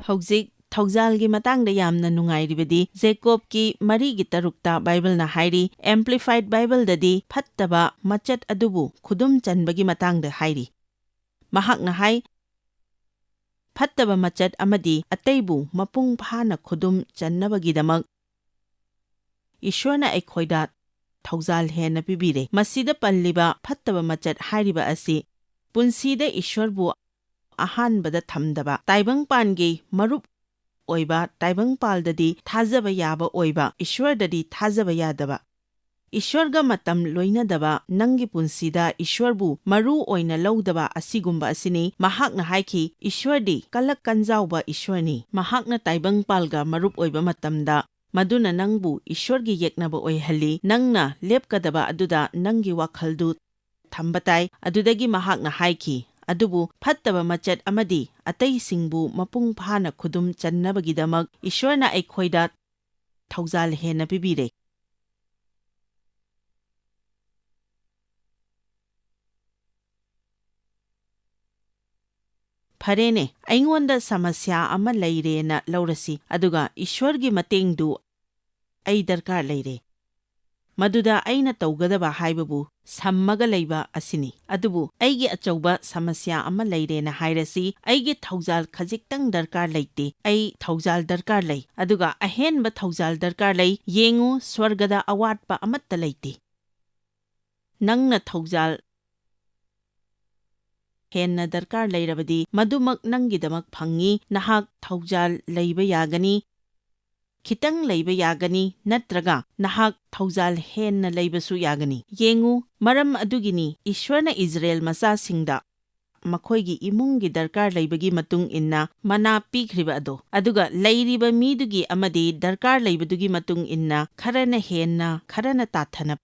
ꯍꯧꯖꯤꯛ ꯊꯧꯖꯥꯜꯒꯤ ꯃꯇꯥꯡꯗ ꯌꯥꯝꯅ ꯅꯨꯡꯉꯥꯏꯔꯤꯕꯗꯤ ꯖꯦꯀꯣꯕꯀꯤ 3:3ꯇ ꯕꯥꯏꯕꯜꯅ ꯍꯥꯏꯔꯤ, ꯑꯦꯝꯄ꯭ꯂꯤꯐꯥꯏꯗ ꯕꯥꯏꯕꯜꯗꯗꯤ ꯐꯠꯇꯕ ꯃꯆꯠ ꯑꯗꯨꯕꯨ ꯈꯨꯗꯨꯝ ꯆꯟꯕꯒꯤ ꯃꯇꯥꯡꯗ ꯍꯥꯏꯔꯤ꯫ ꯃꯍꯥꯛꯅ ꯍꯥꯏ, ꯐꯠꯇꯕ ꯃꯆꯠ ꯑꯃꯗꯤ ꯑꯇꯩꯕꯨ ꯃꯄꯨꯡ ꯐꯥꯅ ꯈꯨꯗꯨꯝ ꯆꯟꯅꯕꯒꯤꯗꯃꯛ ꯏꯁ꯭ꯋꯔꯅ ꯑꯩꯈꯣꯏꯗ ꯊꯧꯖꯥꯜ ꯍꯦꯟꯅ ꯄꯤꯕꯤꯔꯦ꯫ ꯃꯁꯤꯗ ꯄꯜꯂꯤꯕ ꯐꯠꯇꯕ ꯃꯆꯠ ꯍꯥꯏꯔꯤꯕ ꯑꯁꯤ ꯄꯨꯟꯁꯤꯗ ꯏꯁ꯭ꯋꯔꯕꯨ ꯑꯍꯥꯟꯕꯗ ꯊꯝꯗꯕ, ꯇꯥꯏꯕꯪꯄꯥꯟꯒꯤ ꯃꯔꯨꯞ ꯑꯣꯏꯕ, ꯇꯥꯏꯕꯪꯄꯥꯜꯗꯗꯤ ꯊꯥꯖꯕ ꯌꯥꯕ ꯑꯣꯏꯕ, ꯏꯁ꯭ꯋꯔꯗꯗꯤ ꯊꯥꯖꯕ ꯌꯥꯗꯕ, ꯏꯁ꯭ꯋꯔꯒ ꯃꯇꯝ ꯂꯣꯏꯅꯗꯕ, ꯅꯪꯒꯤ ꯄꯨꯟꯁꯤꯗ ꯏꯁ꯭ꯋꯔꯕꯨ ꯃꯔꯨ ꯑꯣꯏꯅ ꯂꯧꯗꯕ ꯑꯁꯤꯒꯨꯝꯕ ꯑꯁꯤꯅꯤ꯫ ꯃꯍꯥꯛꯅ ꯍꯥꯏꯈꯤ, ꯏꯁ꯭ꯋꯔꯗꯤ ꯀꯜꯂꯛ ꯀꯟꯖꯥꯎꯕ ꯏꯁ꯭ꯋꯔꯅꯤ꯫ ꯃꯍꯥꯛꯅ ꯇꯥꯏꯕꯪꯄꯥꯜꯒ ꯃꯔꯨꯞ ꯑꯣꯏꯕ ꯃꯇꯝꯗ ꯃꯗꯨꯅ ꯅꯪꯕꯨ ꯏꯁ꯭ꯋꯔꯒꯤ ꯌꯦꯛꯅꯕ ꯑꯣꯏꯍꯜꯂꯤ꯫ ꯅꯪꯅ ꯂꯦꯞꯀꯗꯕ ꯑꯗꯨꯗ ꯅꯪꯒꯤ ꯋꯥꯈꯜꯗꯨ ꯊꯝꯕ ꯇꯥꯏ꯫ ꯑꯗꯨꯗꯒꯤ ꯃꯍꯥꯛꯅ ꯍꯥꯏꯈꯤ, ꯑꯗꯨꯕꯨ ꯐꯠꯇꯕ ꯃꯆꯠ ꯑꯃꯗꯤ ꯑꯇꯩꯁꯤꯡꯕꯨ ꯃꯄꯨꯡ ꯐꯥꯅ ꯈꯨꯗꯨꯝ ꯆꯟꯅꯕꯒꯤꯗꯃꯛ ꯏꯁ꯭ꯋꯔꯅ ꯑꯩꯈꯣꯏꯗ ꯊꯧꯖꯥꯜ ꯍꯦꯟꯅ ꯄꯤꯕꯤꯔꯦ꯫ ꯐꯔꯦꯅꯦ, ꯑꯩꯉꯣꯟꯗ ꯁꯃꯁ꯭ꯌꯥ ꯑꯃ ꯂꯩꯔꯦꯅ ꯂꯧꯔꯁꯤ, ꯑꯗꯨꯒ ꯏꯁ꯭ꯋꯔꯒꯤ ꯃꯇꯦꯡꯗꯨ ꯑꯩ ꯗꯔꯀꯥꯔ ꯂꯩꯔꯦ꯫ ꯃꯗꯨꯗ ꯑꯩꯅ ꯇꯧꯒꯗꯕ ꯍꯥꯏꯕꯕꯨ ꯁꯝꯃꯒ ꯂꯩꯕ ꯑꯁꯤꯅꯤ꯫ ꯑꯗꯨꯕꯨ ꯑꯩꯒꯤ ꯑꯆꯧꯕ ꯁꯃꯁ꯭ꯌꯥ ꯑꯃ ꯂꯩꯔꯦꯅ ꯍꯥꯏꯔꯁꯤ, ꯑꯩꯒꯤ ꯊꯧꯖꯥꯜ ꯈꯖꯤꯛꯇꯪ ꯗꯔꯀꯥꯔ ꯂꯩꯇꯦ, ꯑꯩ ꯊꯧꯖꯥꯜ ꯗꯔꯀꯥꯔ ꯂꯩ, ꯑꯗꯨꯒ ꯑꯍꯦꯟꯕ ꯊꯧꯖꯥꯜ ꯗꯔꯀꯥꯔ ꯂꯩ꯫ ꯌꯦꯡꯉꯨ, ꯁ꯭ꯋꯔꯒꯗ ꯑꯋꯥꯠꯄ ꯑꯃꯠꯇ ꯂꯩꯇꯦ꯫ ꯅꯪꯅ ꯊꯧꯖꯥꯜ ꯍꯦꯟꯅ ꯗꯔꯀꯥꯔ ꯂꯩꯔꯕꯗꯤ ꯃꯗꯨꯃꯛ ꯅꯪꯒꯤꯗꯃꯛ ꯐꯪꯉꯤ꯫ ꯅꯍꯥꯛ ꯊꯧꯖꯥꯜ ꯂꯩꯕ ꯌꯥꯒꯅꯤ, ꯈꯤꯇꯪ ꯂꯩꯕ ꯌꯥꯒꯅꯤ, ꯅꯠꯇ꯭ꯔꯒ ꯅꯍꯥꯛ ꯊꯧꯖꯥꯜ ꯍꯦꯟꯅ ꯂꯩꯕꯁꯨ ꯌꯥꯒꯅꯤ꯫ ꯌꯦꯡꯉꯨ, ꯃꯔꯝ ꯑꯗꯨꯒꯤꯅꯤ ꯏꯁ꯭ꯋꯔꯅ ꯏꯖꯔꯦꯜ ꯃꯆꯥꯁꯤꯡꯗ ꯃꯈꯣꯏꯒꯤ ꯏꯃꯨꯡꯒꯤ ꯗꯔꯀꯥꯔ ꯂꯩꯕꯒꯤ ꯃꯇꯨꯡ ꯏꯟꯅ ꯃꯅꯥ ꯄꯤꯈ꯭ꯔꯤꯕ ꯑꯗꯣ, ꯑꯗꯨꯒ ꯂꯩꯔꯤꯕ ꯃꯤꯗꯨꯒꯤ ꯑꯃꯗꯤ ꯗꯔꯀꯥꯔ ꯂꯩꯕꯗꯨꯒꯤ ꯃꯇꯨꯡ ꯏꯟꯅ ꯈꯔꯅ ꯍꯦꯟꯅ ꯈꯔꯅ ꯇꯥꯊꯅ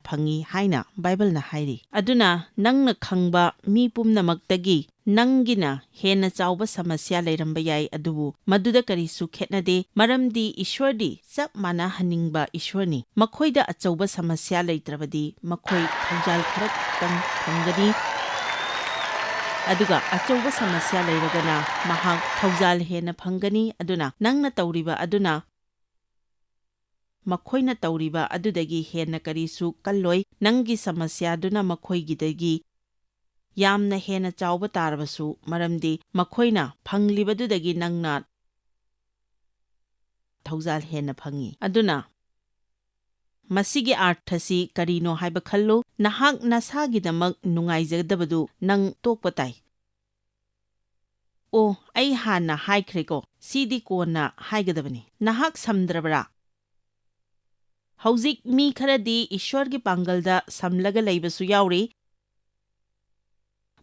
ꯐꯪꯉꯤ ꯍꯥꯏꯅ ꯕꯥꯏꯕꯜꯅ ꯍꯥꯏꯔꯤ꯫ ꯑꯗꯨꯅ ꯅꯪꯅ ꯈꯪꯕ ꯃꯤ ꯄꯨꯝꯅꯃꯛꯇꯒꯤ ꯅꯪꯒꯤꯅ ꯍꯦꯟꯅ ꯆꯥꯎꯕ ꯁꯃꯁ꯭ꯌꯥ ꯂꯩꯔꯝꯕ ꯌꯥꯏ, ꯑꯗꯨꯕꯨ ꯃꯗꯨꯗ ꯀꯔꯤꯁꯨ ꯈꯦꯠꯅꯗꯦ, ꯃꯔꯝꯗꯤ ꯏꯁ꯭ꯋꯔꯗꯤ ꯆꯞ ꯃꯥꯟꯅꯍꯟꯅꯤꯡꯕ ꯏꯁ꯭ꯋꯔꯅꯤ꯫ ꯃꯈꯣꯏꯗ ꯑꯆꯧꯕ ꯁꯃꯁ꯭ꯌꯥ ꯂꯩꯇ꯭ꯔꯕꯗꯤ ꯃꯈꯣꯏ ꯊꯧꯖꯥꯜ ꯈꯔꯇꯪ ꯐꯪꯒꯅꯤ, ꯑꯗꯨꯒ ꯑꯆꯧꯕ ꯁꯃꯁ꯭ꯌꯥ ꯂꯩꯔꯒꯅ ꯃꯍꯥꯛ ꯊꯧꯖꯥꯜ ꯍꯦꯟꯅ ꯐꯪꯒꯅꯤ꯫ ꯑꯗꯨꯅ ꯅꯪꯅ ꯇꯧꯔꯤꯕ ꯑꯗꯨꯅ ꯃꯈꯣꯏꯅ ꯇꯧꯔꯤꯕ ꯑꯗꯨꯗꯒꯤ ꯍꯦꯟꯅ ꯀꯔꯤꯁꯨ ꯀꯜꯂꯣꯏ꯫ ꯅꯪꯒꯤ ꯁꯃꯁ꯭ꯌꯥꯗꯨꯅ ꯃꯈꯣꯏꯒꯤꯗꯒꯤ ꯌꯥꯝꯅ ꯍꯦꯟꯅ ꯆꯥꯎꯕ ꯇꯥꯔꯕꯁꯨ, ꯃꯔꯝꯗꯤ ꯃꯈꯣꯏꯅ ꯐꯪꯂꯤꯕꯗꯨꯗꯒꯤ ꯅꯪꯅ ꯊꯧꯖꯥꯜ ꯍꯦꯟꯅ ꯐꯪꯉꯤ꯫ ꯑꯗꯨꯅ ꯃꯁꯤꯒꯤ ꯑꯥꯔꯊꯁꯤ ꯀꯔꯤꯅꯣ ꯍꯥꯏꯕ ꯈꯜꯂꯨ꯫ ꯅꯍꯥꯛ ꯅꯁꯥꯒꯤꯗꯃꯛ ꯅꯨꯡꯉꯥꯏꯖꯗꯕꯗꯨ ꯅꯪ ꯇꯣꯛꯄ ꯇꯥꯏ꯫ ꯑꯣ, ꯑꯩ ꯍꯥꯟꯅ ꯍꯥꯏꯈ꯭ꯔꯦꯀꯣ, ꯁꯤꯗꯤ ꯀꯣꯟꯅ ꯍꯥꯏꯒꯗꯕꯅꯤ꯫ ꯅꯍꯥꯛ ꯁꯝꯗ꯭ꯔꯕ꯭ꯔꯥ? ꯍꯧꯖꯤꯛ ꯃꯤ ꯈꯔꯗꯤ ꯏꯁ꯭ꯋꯔꯒꯤ ꯄꯥꯡꯒꯜꯗ ꯁꯝꯂꯒ ꯂꯩꯕꯁꯨ ꯌꯥꯎꯔꯤ꯫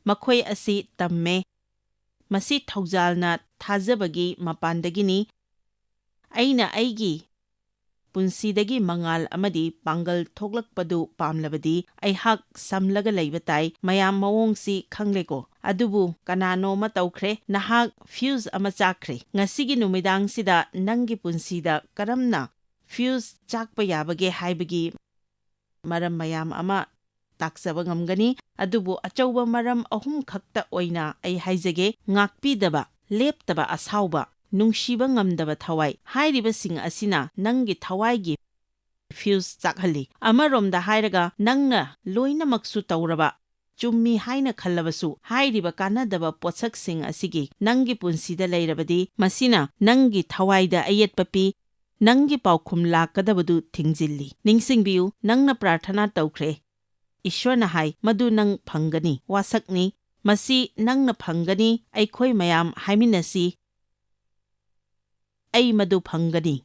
ꯃꯈꯣꯏ ꯑꯁꯤ ꯇꯝꯃꯦ, ꯃꯁꯤ ꯊꯧꯖꯥꯜꯅ ꯊꯥꯖꯕꯒꯤ ꯃꯄꯥꯟꯗꯒꯤꯅꯤ꯫ ꯑꯩꯅ ꯑꯩꯒꯤ ꯄꯨꯟꯁꯤꯗꯒꯤ ꯃꯉꯥꯜ ꯑꯃꯗꯤ ꯄꯥꯡꯒꯜ ꯊꯣꯛꯂꯛꯄꯗꯨ ꯄꯥꯝꯂꯕꯗꯤ ꯑꯩꯍꯥꯛ ꯁꯝꯂꯒ ꯂꯩꯕ ꯇꯥꯏ꯫ ꯃꯌꯥꯝ ꯃꯑꯣꯡꯁꯤ ꯈꯪꯂꯦꯀꯣ, ꯑꯗꯨꯕꯨ ꯀꯅꯥꯅꯣꯃ ꯇꯧꯈ꯭ꯔꯦ, ꯅꯍꯥꯛ ꯐ꯭ꯌꯨꯖ ꯑꯃ ꯆꯥꯛꯈ꯭ꯔꯦ꯫ ꯉꯁꯤꯒꯤ ꯅꯨꯃꯤꯗꯥꯡꯁꯤꯗ ꯅꯪꯒꯤ ꯄꯨꯟꯁꯤꯗ ꯀꯔꯝꯅ ꯐ꯭ꯌꯨꯖ ꯆꯥꯛꯄ ꯌꯥꯕꯒꯦ ꯍꯥꯏꯕꯒꯤ ꯃꯔꯝ ꯃꯌꯥꯝ ꯑꯃ ꯇꯥꯛꯆꯕ ꯉꯝꯒꯅꯤ, ꯑꯗꯨꯕꯨ ꯑꯆꯧꯕ ꯃꯔꯝ 3 ꯈꯛꯇ ꯑꯣꯏꯅ ꯑꯩ ꯍꯥꯏꯖꯒꯦ: ꯉꯥꯛꯄꯤꯗꯕ, ꯂꯦꯞꯇꯕ ꯑꯁꯥꯎꯕ, ꯅꯨꯡꯁꯤꯕ ꯉꯝꯗꯕ ꯊꯋꯥꯏ꯫ ꯍꯥꯏꯔꯤꯕꯁꯤꯡ ꯑꯁꯤꯅ ꯅꯪꯒꯤ ꯊꯋꯥꯏꯒꯤ ꯐ꯭ꯌꯨꯖ ꯆꯥꯛꯍꯜꯂꯤ꯫ ꯑꯃꯔꯣꯝꯗ ꯍꯥꯏꯔꯒ, ꯅꯪꯅ ꯂꯣꯏꯅꯃꯛꯁꯨ ꯇꯧꯔꯕ, ꯆꯨꯝꯃꯤ ꯍꯥꯏꯅ ꯈꯜꯂꯕꯁꯨ, ꯍꯥꯏꯔꯤꯕ ꯀꯥꯟꯅꯗꯕ ꯄꯣꯠꯁꯛꯁꯤꯡ ꯑꯁꯤꯒꯤ ꯅꯪꯒꯤ ꯄꯨꯟꯁꯤꯗ ꯂꯩꯔꯕꯗꯤ ꯃꯁꯤꯅ ꯅꯪꯒꯤ ꯊꯋꯥꯏꯗ ꯑꯌꯦꯠꯄ ꯄꯤ, ꯅꯪꯒꯤ ꯄꯥꯎꯈꯨꯝ ꯂꯥꯛꯀꯗꯕꯗꯨ ꯊꯤꯡꯖꯤꯜꯂꯤ꯫ ꯅꯤꯡꯁꯤꯡꯕꯤꯌꯨ, ꯅꯪꯅ ꯄ꯭ꯔꯥꯔꯊꯅꯥ ꯇꯧꯈ꯭ꯔꯦ, ꯏꯁ꯭ꯋꯔꯅ ꯍꯥꯏ ꯃꯗꯨ ꯅꯪ ꯐꯪꯒꯅꯤ, ꯋꯥꯁꯛꯅꯤ, ꯃꯁꯤ ꯅꯪꯅ ꯐꯪꯒꯅꯤ꯫ ꯑꯩꯈꯣꯏ ꯃꯌꯥꯝ ꯍꯥꯏꯃꯤꯟꯅꯁꯤ, ꯑꯩ ꯃꯗꯨ ꯐꯪꯒꯅꯤ꯫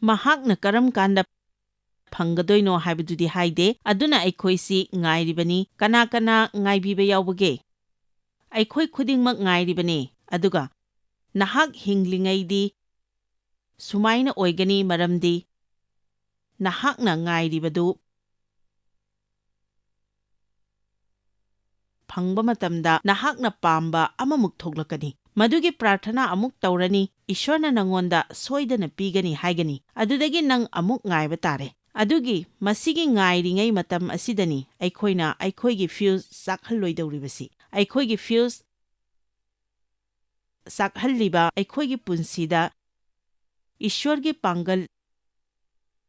ꯃꯍꯥꯛꯅ ꯀꯔꯝ ꯀꯥꯟꯗ ꯐꯪꯒꯗꯣꯏꯅꯣ ꯍꯥꯏꯕꯗꯨꯗꯤ ꯍꯥꯏꯗꯦ, ꯑꯗꯨꯅ ꯑꯩꯈꯣꯏꯁꯤ ꯉꯥꯏꯔꯤꯕꯅꯤ꯫ ꯀꯅꯥ ꯀꯅꯥ ꯉꯥꯏꯕꯤꯕ ꯌꯥꯎꯕꯒꯦ? ꯑꯩꯈꯣꯏ ꯈꯨꯗꯤꯡꯃꯛ ꯉꯥꯏꯔꯤꯕꯅꯤ, ꯑꯗꯨꯒ ꯅꯍꯥꯛ ꯍꯤꯡꯂꯤꯉꯩꯗꯤ ꯁꯨꯃꯥꯏꯅ ꯑꯣꯏꯒꯅꯤ, ꯃꯔꯝꯗꯤ ꯅꯍꯥꯛꯅ ꯉꯥꯏꯔꯤꯕꯗꯨ ꯐꯪꯕ ꯃꯇꯝꯗ ꯅꯍꯥꯛꯅ ꯄꯥꯝꯕ ꯑꯃꯃꯨꯛ ꯊꯣꯛꯂꯛꯀꯅꯤ꯫ ꯃꯗꯨꯒꯤ ꯄ꯭ꯔꯥꯔꯊꯅꯥ ꯑꯃꯨꯛ ꯇꯧꯔꯅꯤ, ꯏꯁ꯭ꯋꯔꯅ ꯅꯪꯉꯣꯟꯗ ꯁꯣꯏꯗꯅ ꯄꯤꯒꯅꯤ ꯍꯥꯏꯒꯅꯤ, ꯑꯗꯨꯗꯒꯤ ꯅꯪ ꯑꯃꯨꯛ ꯉꯥꯏꯕ ꯇꯥꯔꯦ꯫ ꯑꯗꯨꯒꯤ ꯃꯁꯤꯒꯤ ꯉꯥꯏꯔꯤꯉꯩ ꯃꯇꯝ ꯑꯁꯤꯗꯅꯤ ꯑꯩꯈꯣꯏꯅ ꯑꯩꯈꯣꯏꯒꯤ ꯐ꯭ꯌꯨꯖ ꯆꯥꯛꯍꯜꯂꯣꯏꯗꯧꯔꯤꯕꯁꯤ꯫ ꯑꯩꯈꯣꯏꯒꯤ ꯐ꯭ꯌꯨꯖ ꯁꯥꯛꯍꯜꯂꯤꯕ ꯑꯩꯈꯣꯏꯒꯤ ꯄꯨꯟꯁꯤꯗ ꯏꯁ꯭ꯋꯔꯒꯤ ꯄꯥꯡꯒꯜ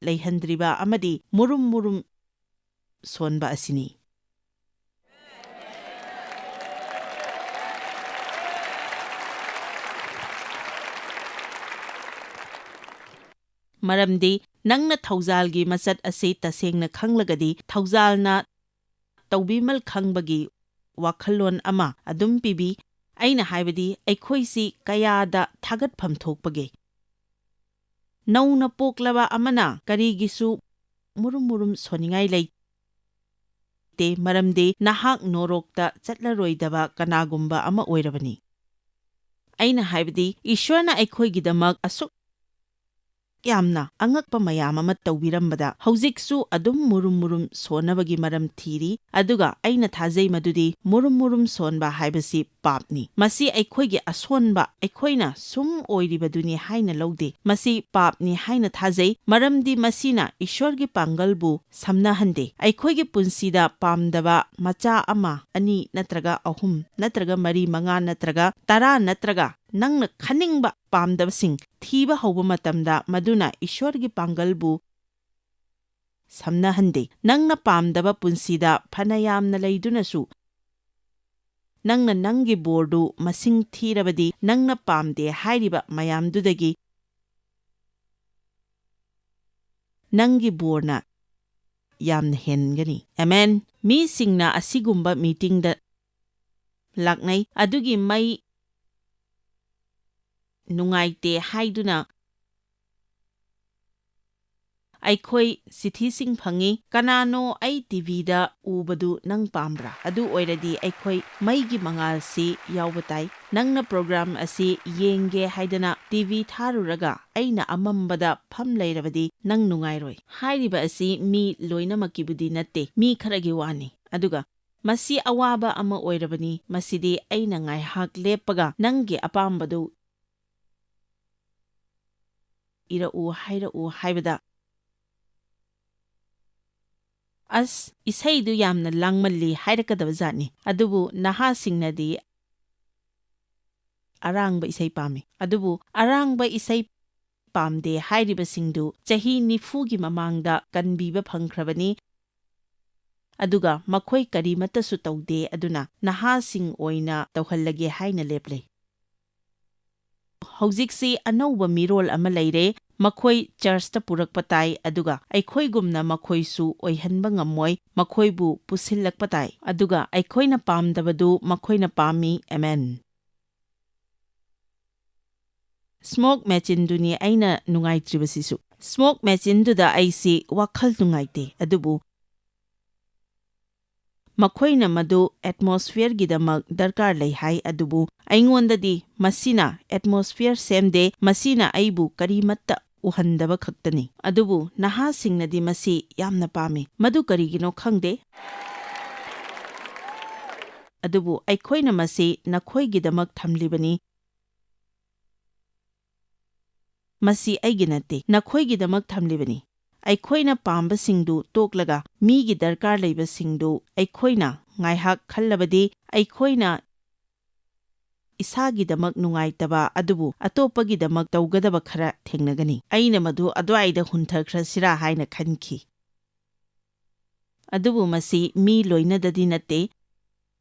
ꯂꯩꯍꯟꯗ꯭ꯔꯤꯕ ꯑꯃꯗꯤ ꯃꯨꯔꯨꯝ ꯃꯨꯔꯨꯝ ꯁꯣꯟꯕ ꯑꯁꯤꯅꯤ꯫ ꯃꯔꯝꯗꯤ ꯅꯪꯅ ꯊꯧꯖꯥꯜꯒꯤ ꯃꯆꯠ ꯑꯁꯤ ꯇꯁꯦꯡꯅ ꯈꯪꯂꯒꯗꯤ ꯊꯧꯖꯥꯜꯅ ꯇꯧꯕꯤꯃꯜ ꯈꯪꯕꯒꯤ ꯋꯥꯈꯜꯂꯣꯟ ꯑꯃ ꯑꯗꯨꯝ ꯄꯤꯕꯤ꯫ ꯑꯩꯅ ꯍꯥꯏꯕꯗꯤ ꯑꯩꯈꯣꯏꯁꯤ ꯀꯌꯥꯗ ꯊꯥꯒꯠꯐꯝ ꯊꯣꯛꯄꯒꯦ? ꯅꯧꯅ ꯄꯣꯛꯂꯕ ꯑꯃꯅ ꯀꯔꯤꯒꯤꯁꯨ ꯃꯨꯔꯨꯝ ꯃꯨꯔꯨꯝ ꯁꯣꯟꯅꯤꯡꯉꯥꯏ ꯂꯩꯇꯦ, ꯃꯔꯝꯗꯤ ꯅꯍꯥꯛ ꯅꯣꯔꯣꯛꯇ ꯆꯠꯂꯔꯣꯏꯗꯕ ꯀꯅꯥꯒꯨꯝꯕ ꯑꯃ ꯑꯣꯏꯔꯕꯅꯤ꯫ ꯑꯩꯅ ꯍꯥꯏꯕꯗꯤ ꯏꯁ꯭ꯋꯔꯅ ꯑꯩꯈꯣꯏꯒꯤꯗꯃꯛ ꯑꯁꯨꯛ ꯌꯥꯝꯅ ꯑꯉꯛꯄ ꯃꯌꯥꯝ ꯑꯃ ꯇꯧꯕꯤꯔꯝꯕꯗ ꯍꯧꯖꯤꯛꯁꯨ ꯑꯗꯨꯝ ꯃꯨꯔꯨꯝ ꯃꯨꯔꯨꯝ ꯁꯣꯟꯅꯕꯒꯤ ꯃꯔꯝ ꯊꯤꯔꯤ꯫ ꯑꯗꯨꯒ ꯑꯩꯅ ꯊꯥꯖꯩ ꯃꯗꯨꯗꯤ ꯃꯨꯔꯨꯝ ꯃꯨꯔꯨꯝ ꯁꯣꯟꯕ ꯍꯥꯏꯕꯁꯤ ꯄꯥꯞꯅꯤ꯫ ꯃꯁꯤ ꯑꯩꯈꯣꯏꯒꯤ ꯑꯁꯣꯟꯕ ꯑꯩꯈꯣꯏꯅ ꯁꯨꯝ ꯑꯣꯏꯔꯤꯕꯗꯨꯅꯤ ꯍꯥꯏꯅ ꯂꯧꯗꯦ,ꯃꯁꯤ ꯄꯥꯞꯅꯤ ꯍꯥꯏꯅ ꯊꯥꯖꯩ, ꯃꯔꯝꯗꯤ ꯃꯁꯤꯅ ꯏꯁ꯭ꯋꯔꯒꯤ ꯄꯥꯡꯒꯜꯕꯨ ꯁꯝꯅꯍꯟꯗꯦ꯫ ꯑꯩꯈꯣꯏꯒꯤ ꯄꯨꯟꯁꯤꯗ ꯄꯥꯝꯗꯕ ꯃꯆꯥ ꯑꯃ, ꯑꯅꯤ ꯅꯠꯇ꯭ꯔꯒ ꯑꯍꯨꯝ ꯅꯠꯇ꯭ꯔꯒ ꯃꯔꯤ ꯃꯉꯥ ꯅꯠꯇ꯭ꯔꯒ 10 ꯅꯠꯇ꯭ꯔꯒ ꯅꯪꯅ ꯈꯟꯅꯤꯡꯕ ꯄꯥꯝꯗꯕꯁꯤꯡ ꯊꯤꯕ ꯍꯧꯕ ꯃꯇꯝꯗ ꯃꯗꯨꯅ ꯏꯁ꯭ꯋꯔꯒꯤ ꯄꯥꯡꯒꯜꯕꯨ ꯁꯝꯅꯍꯟꯗꯦ꯫ ꯅꯪꯅ ꯄꯥꯝꯗꯕ ꯄꯨꯟꯁꯤꯗ ꯐꯅ ꯌꯥꯝꯅ ꯂꯩꯗꯨꯅꯁꯨ ꯅꯪꯅ ꯅꯪꯒꯤ ꯕꯣꯔꯗꯨ ꯃꯁꯤꯡ ꯊꯤꯔꯕꯗꯤ ꯅꯪꯅ ꯄꯥꯝꯗꯦ ꯍꯥꯏꯔꯤꯕ ꯃꯌꯥꯝꯗꯨꯗꯒꯤ ꯅꯪꯒꯤ ꯕꯣꯔꯅ ꯌꯥꯝꯅ ꯍꯦꯟꯒꯅꯤ꯫ ꯑꯃꯦꯟ꯫ ꯃꯤꯁꯤꯡꯅ ꯑꯁꯤꯒꯨꯝꯕ ꯃꯤꯇꯤꯡꯗ ꯂꯥꯛꯅꯩ, ꯑꯗꯨꯒꯤ ꯃꯩ ꯅꯨꯡꯉꯥꯏꯇꯦ ꯍꯥꯏꯗꯨꯅ ꯑꯩꯈꯣꯏ ꯆꯤꯊꯤꯁꯤꯡ ꯐꯪꯏ, ꯀꯅꯥꯅꯣ ꯑꯩ ꯇꯤꯚꯤꯗ ꯎꯕꯗꯨ ꯅꯪ ꯄꯥꯝꯕ꯭ꯔꯥ? ꯑꯗꯨ ꯑꯣꯏꯔꯗꯤ ꯑꯩꯈꯣꯏ ꯃꯩꯒꯤ ꯃꯉꯥꯜꯁꯤ ꯌꯥꯎꯕ ꯇꯥꯏ꯫ ꯅꯪꯅ ꯄ꯭ꯔꯣꯒ꯭ꯔꯥꯝ ꯑꯁꯤ ꯌꯦꯡꯒꯦ ꯍꯥꯏꯗꯅ ꯇꯤꯚꯤ ꯊꯥꯔꯨꯔꯒ ꯑꯩꯅ ꯑꯃꯝꯕꯗ ꯐꯝ ꯂꯩꯔꯕꯗꯤ ꯅꯪ ꯅꯨꯡꯉꯥꯏꯔꯣꯏ꯫ ꯍꯥꯏꯔꯤꯕ ꯑꯁꯤ ꯃꯤ ꯂꯣꯏꯅꯃꯛꯀꯤꯕꯨꯗꯤ ꯅꯠꯇꯦ, ꯃꯤ ꯈꯔꯒꯤ ꯋꯥꯅꯤ꯫ ꯑꯗꯨꯒ ꯃꯁꯤ ꯑꯋꯥꯕ ꯑꯃ ꯑꯣꯏꯔꯕꯅꯤ, ꯃꯁꯤꯗꯤ ꯑꯩꯅ ꯉꯥꯏꯍꯥꯛ ꯂꯦꯞꯄꯒ ꯅꯪꯒꯤ ꯑꯄꯥꯝꯕꯗꯨ ꯏꯔꯛꯎ ꯍꯥꯏꯔꯛꯎ ꯍꯥꯏꯕꯗ ꯑꯁ ꯏꯁꯩꯗꯨ ꯌꯥꯝꯅ ꯂꯥꯡꯃꯜꯂꯤ ꯍꯥꯏꯔꯛꯀꯗꯕ ꯖꯥꯠꯅꯤ꯫ ꯑꯗꯨꯕꯨ ꯅꯍꯥꯁꯤꯡꯅꯗꯤ ꯑꯔꯥꯡꯕ ꯏꯁꯩ ꯄꯥꯝꯃꯤ꯫ ꯑꯗꯨꯕꯨ ꯑꯔꯥꯡꯕ ꯏꯁꯩ ꯄꯥꯝꯗꯦ ꯍꯥꯏꯔꯤꯕꯁꯤꯡꯗꯨ ꯆꯍꯤ 40ꯒꯤ ꯃꯃꯥꯡꯗ ꯀꯟꯕꯤꯕ ꯐꯪꯈ꯭ꯔꯕꯅꯤ, ꯑꯗꯨꯒ ꯃꯈꯣꯏ ꯀꯔꯤꯃꯠꯇꯁꯨ ꯇꯧꯗꯦ, ꯑꯗꯨꯅ ꯅꯍꯥꯁꯤꯡ ꯑꯣꯏꯅ ꯇꯧꯍꯜꯂꯒꯦ ꯍꯥꯏꯅ ꯂꯦꯞꯂꯦ꯫ ꯍꯧꯖꯤꯛꯁꯤ ꯑꯅꯧꯕ ꯃꯤꯔꯣꯜ ꯑꯃ ꯂꯩꯔꯦ, ꯃꯈꯣꯏ ꯆꯔꯆꯇ ꯄꯨꯔꯛꯄ ꯇꯥꯏ, ꯑꯗꯨꯒ ꯑꯩꯈꯣꯏꯒꯨꯝꯅ ꯃꯈꯣꯏꯁꯨ ꯑꯣꯏꯍꯟꯕ ꯉꯝꯃꯣꯏ, ꯃꯈꯣꯏꯕꯨ ꯄꯨꯁꯤꯜꯂꯛꯄ ꯇꯥꯏ, ꯑꯗꯨꯒ ꯑꯩꯈꯣꯏꯅ ꯄꯥꯝꯗꯕꯗꯨ ꯃꯈꯣꯏꯅ ꯄꯥꯝꯃꯤ꯫ ꯑꯃꯦꯟ꯫ ꯁ꯭ꯃꯣꯛ ꯃꯦꯆꯤꯟꯗꯨꯅꯤ ꯑꯩꯅ ꯅꯨꯡꯉꯥꯏꯇ꯭ꯔꯤꯕꯁꯤꯁꯨ꯫ ꯁ꯭ꯃꯣꯛ ꯃꯦꯆꯤꯟꯗꯨꯗ ꯑꯩꯁꯤ ꯋꯥꯈꯜ ꯅꯨꯡꯉꯥꯏꯇꯦ, ꯑꯗꯨꯕꯨ ꯃꯈꯣꯏꯅ ꯃꯗꯨ ꯑꯦꯠꯃꯣꯁꯐꯤꯌꯔꯒꯤꯗꯃꯛ ꯗꯔꯀꯥꯔ ꯂꯩ ꯍꯥꯏ, ꯑꯗꯨꯕꯨ ꯑꯩꯉꯣꯟꯗꯗꯤ ꯃꯁꯤꯅ ꯑꯦꯠꯃꯣꯁꯐꯤꯌꯔ ꯁꯦꯝꯗꯦ, ꯃꯁꯤꯅ ꯑꯩꯕꯨ ꯀꯔꯤꯃꯠꯇ ꯎꯍꯟꯗꯕ ꯈꯛꯇꯅꯤ꯫ ꯑꯗꯨꯕꯨ ꯅꯍꯥꯁꯤꯡꯅꯗꯤ ꯃꯁꯤ ꯌꯥꯝꯅ ꯄꯥꯝꯃꯤ, ꯃꯗꯨ ꯀꯔꯤꯒꯤꯅꯣ ꯈꯪꯗꯦ꯫ ꯑꯗꯨꯕꯨ ꯑꯩꯈꯣꯏꯅ ꯃꯁꯤ ꯅꯈꯣꯏꯒꯤꯗꯃꯛ ꯊꯝꯂꯤꯕꯅꯤ, ꯃꯁꯤ ꯑꯩꯒꯤ ꯅꯠꯇꯦ, ꯅꯈꯣꯏꯒꯤꯗꯃꯛ ꯊꯝꯂꯤꯕꯅꯤ꯫ ꯑꯩꯈꯣꯏꯅ ꯄꯥꯝꯕꯁꯤꯡꯗꯨ ꯇꯣꯛꯂꯒ ꯃꯤꯒꯤ ꯗꯔꯀꯥꯔ ꯂꯩꯕꯁꯤꯡꯗꯨ ꯑꯩꯈꯣꯏꯅ ꯉꯥꯏꯍꯥꯛ ꯈꯜꯂꯕꯗꯤ ꯑꯩꯈꯣꯏꯅ ꯏꯁꯥꯒꯤꯗꯃꯛ ꯅꯨꯡꯉꯥꯏꯇꯕ ꯑꯗꯨꯕꯨ ꯑꯇꯣꯞꯄꯒꯤꯗꯃꯛ ꯇꯧꯒꯗꯕ ꯈꯔ ꯊꯦꯡꯅꯒꯅꯤ꯫ ꯑꯩꯅ ꯃꯗꯨ ꯑꯗꯨꯋꯥꯏꯗ ꯍꯨꯟꯊꯈ꯭ꯔꯁꯤꯔꯥ ꯍꯥꯏꯅ ꯈꯟꯈꯤ, ꯑꯗꯨꯕꯨ ꯃꯁꯤ ꯃꯤ ꯂꯣꯏꯅꯗꯗꯤ ꯅꯠꯇꯦ,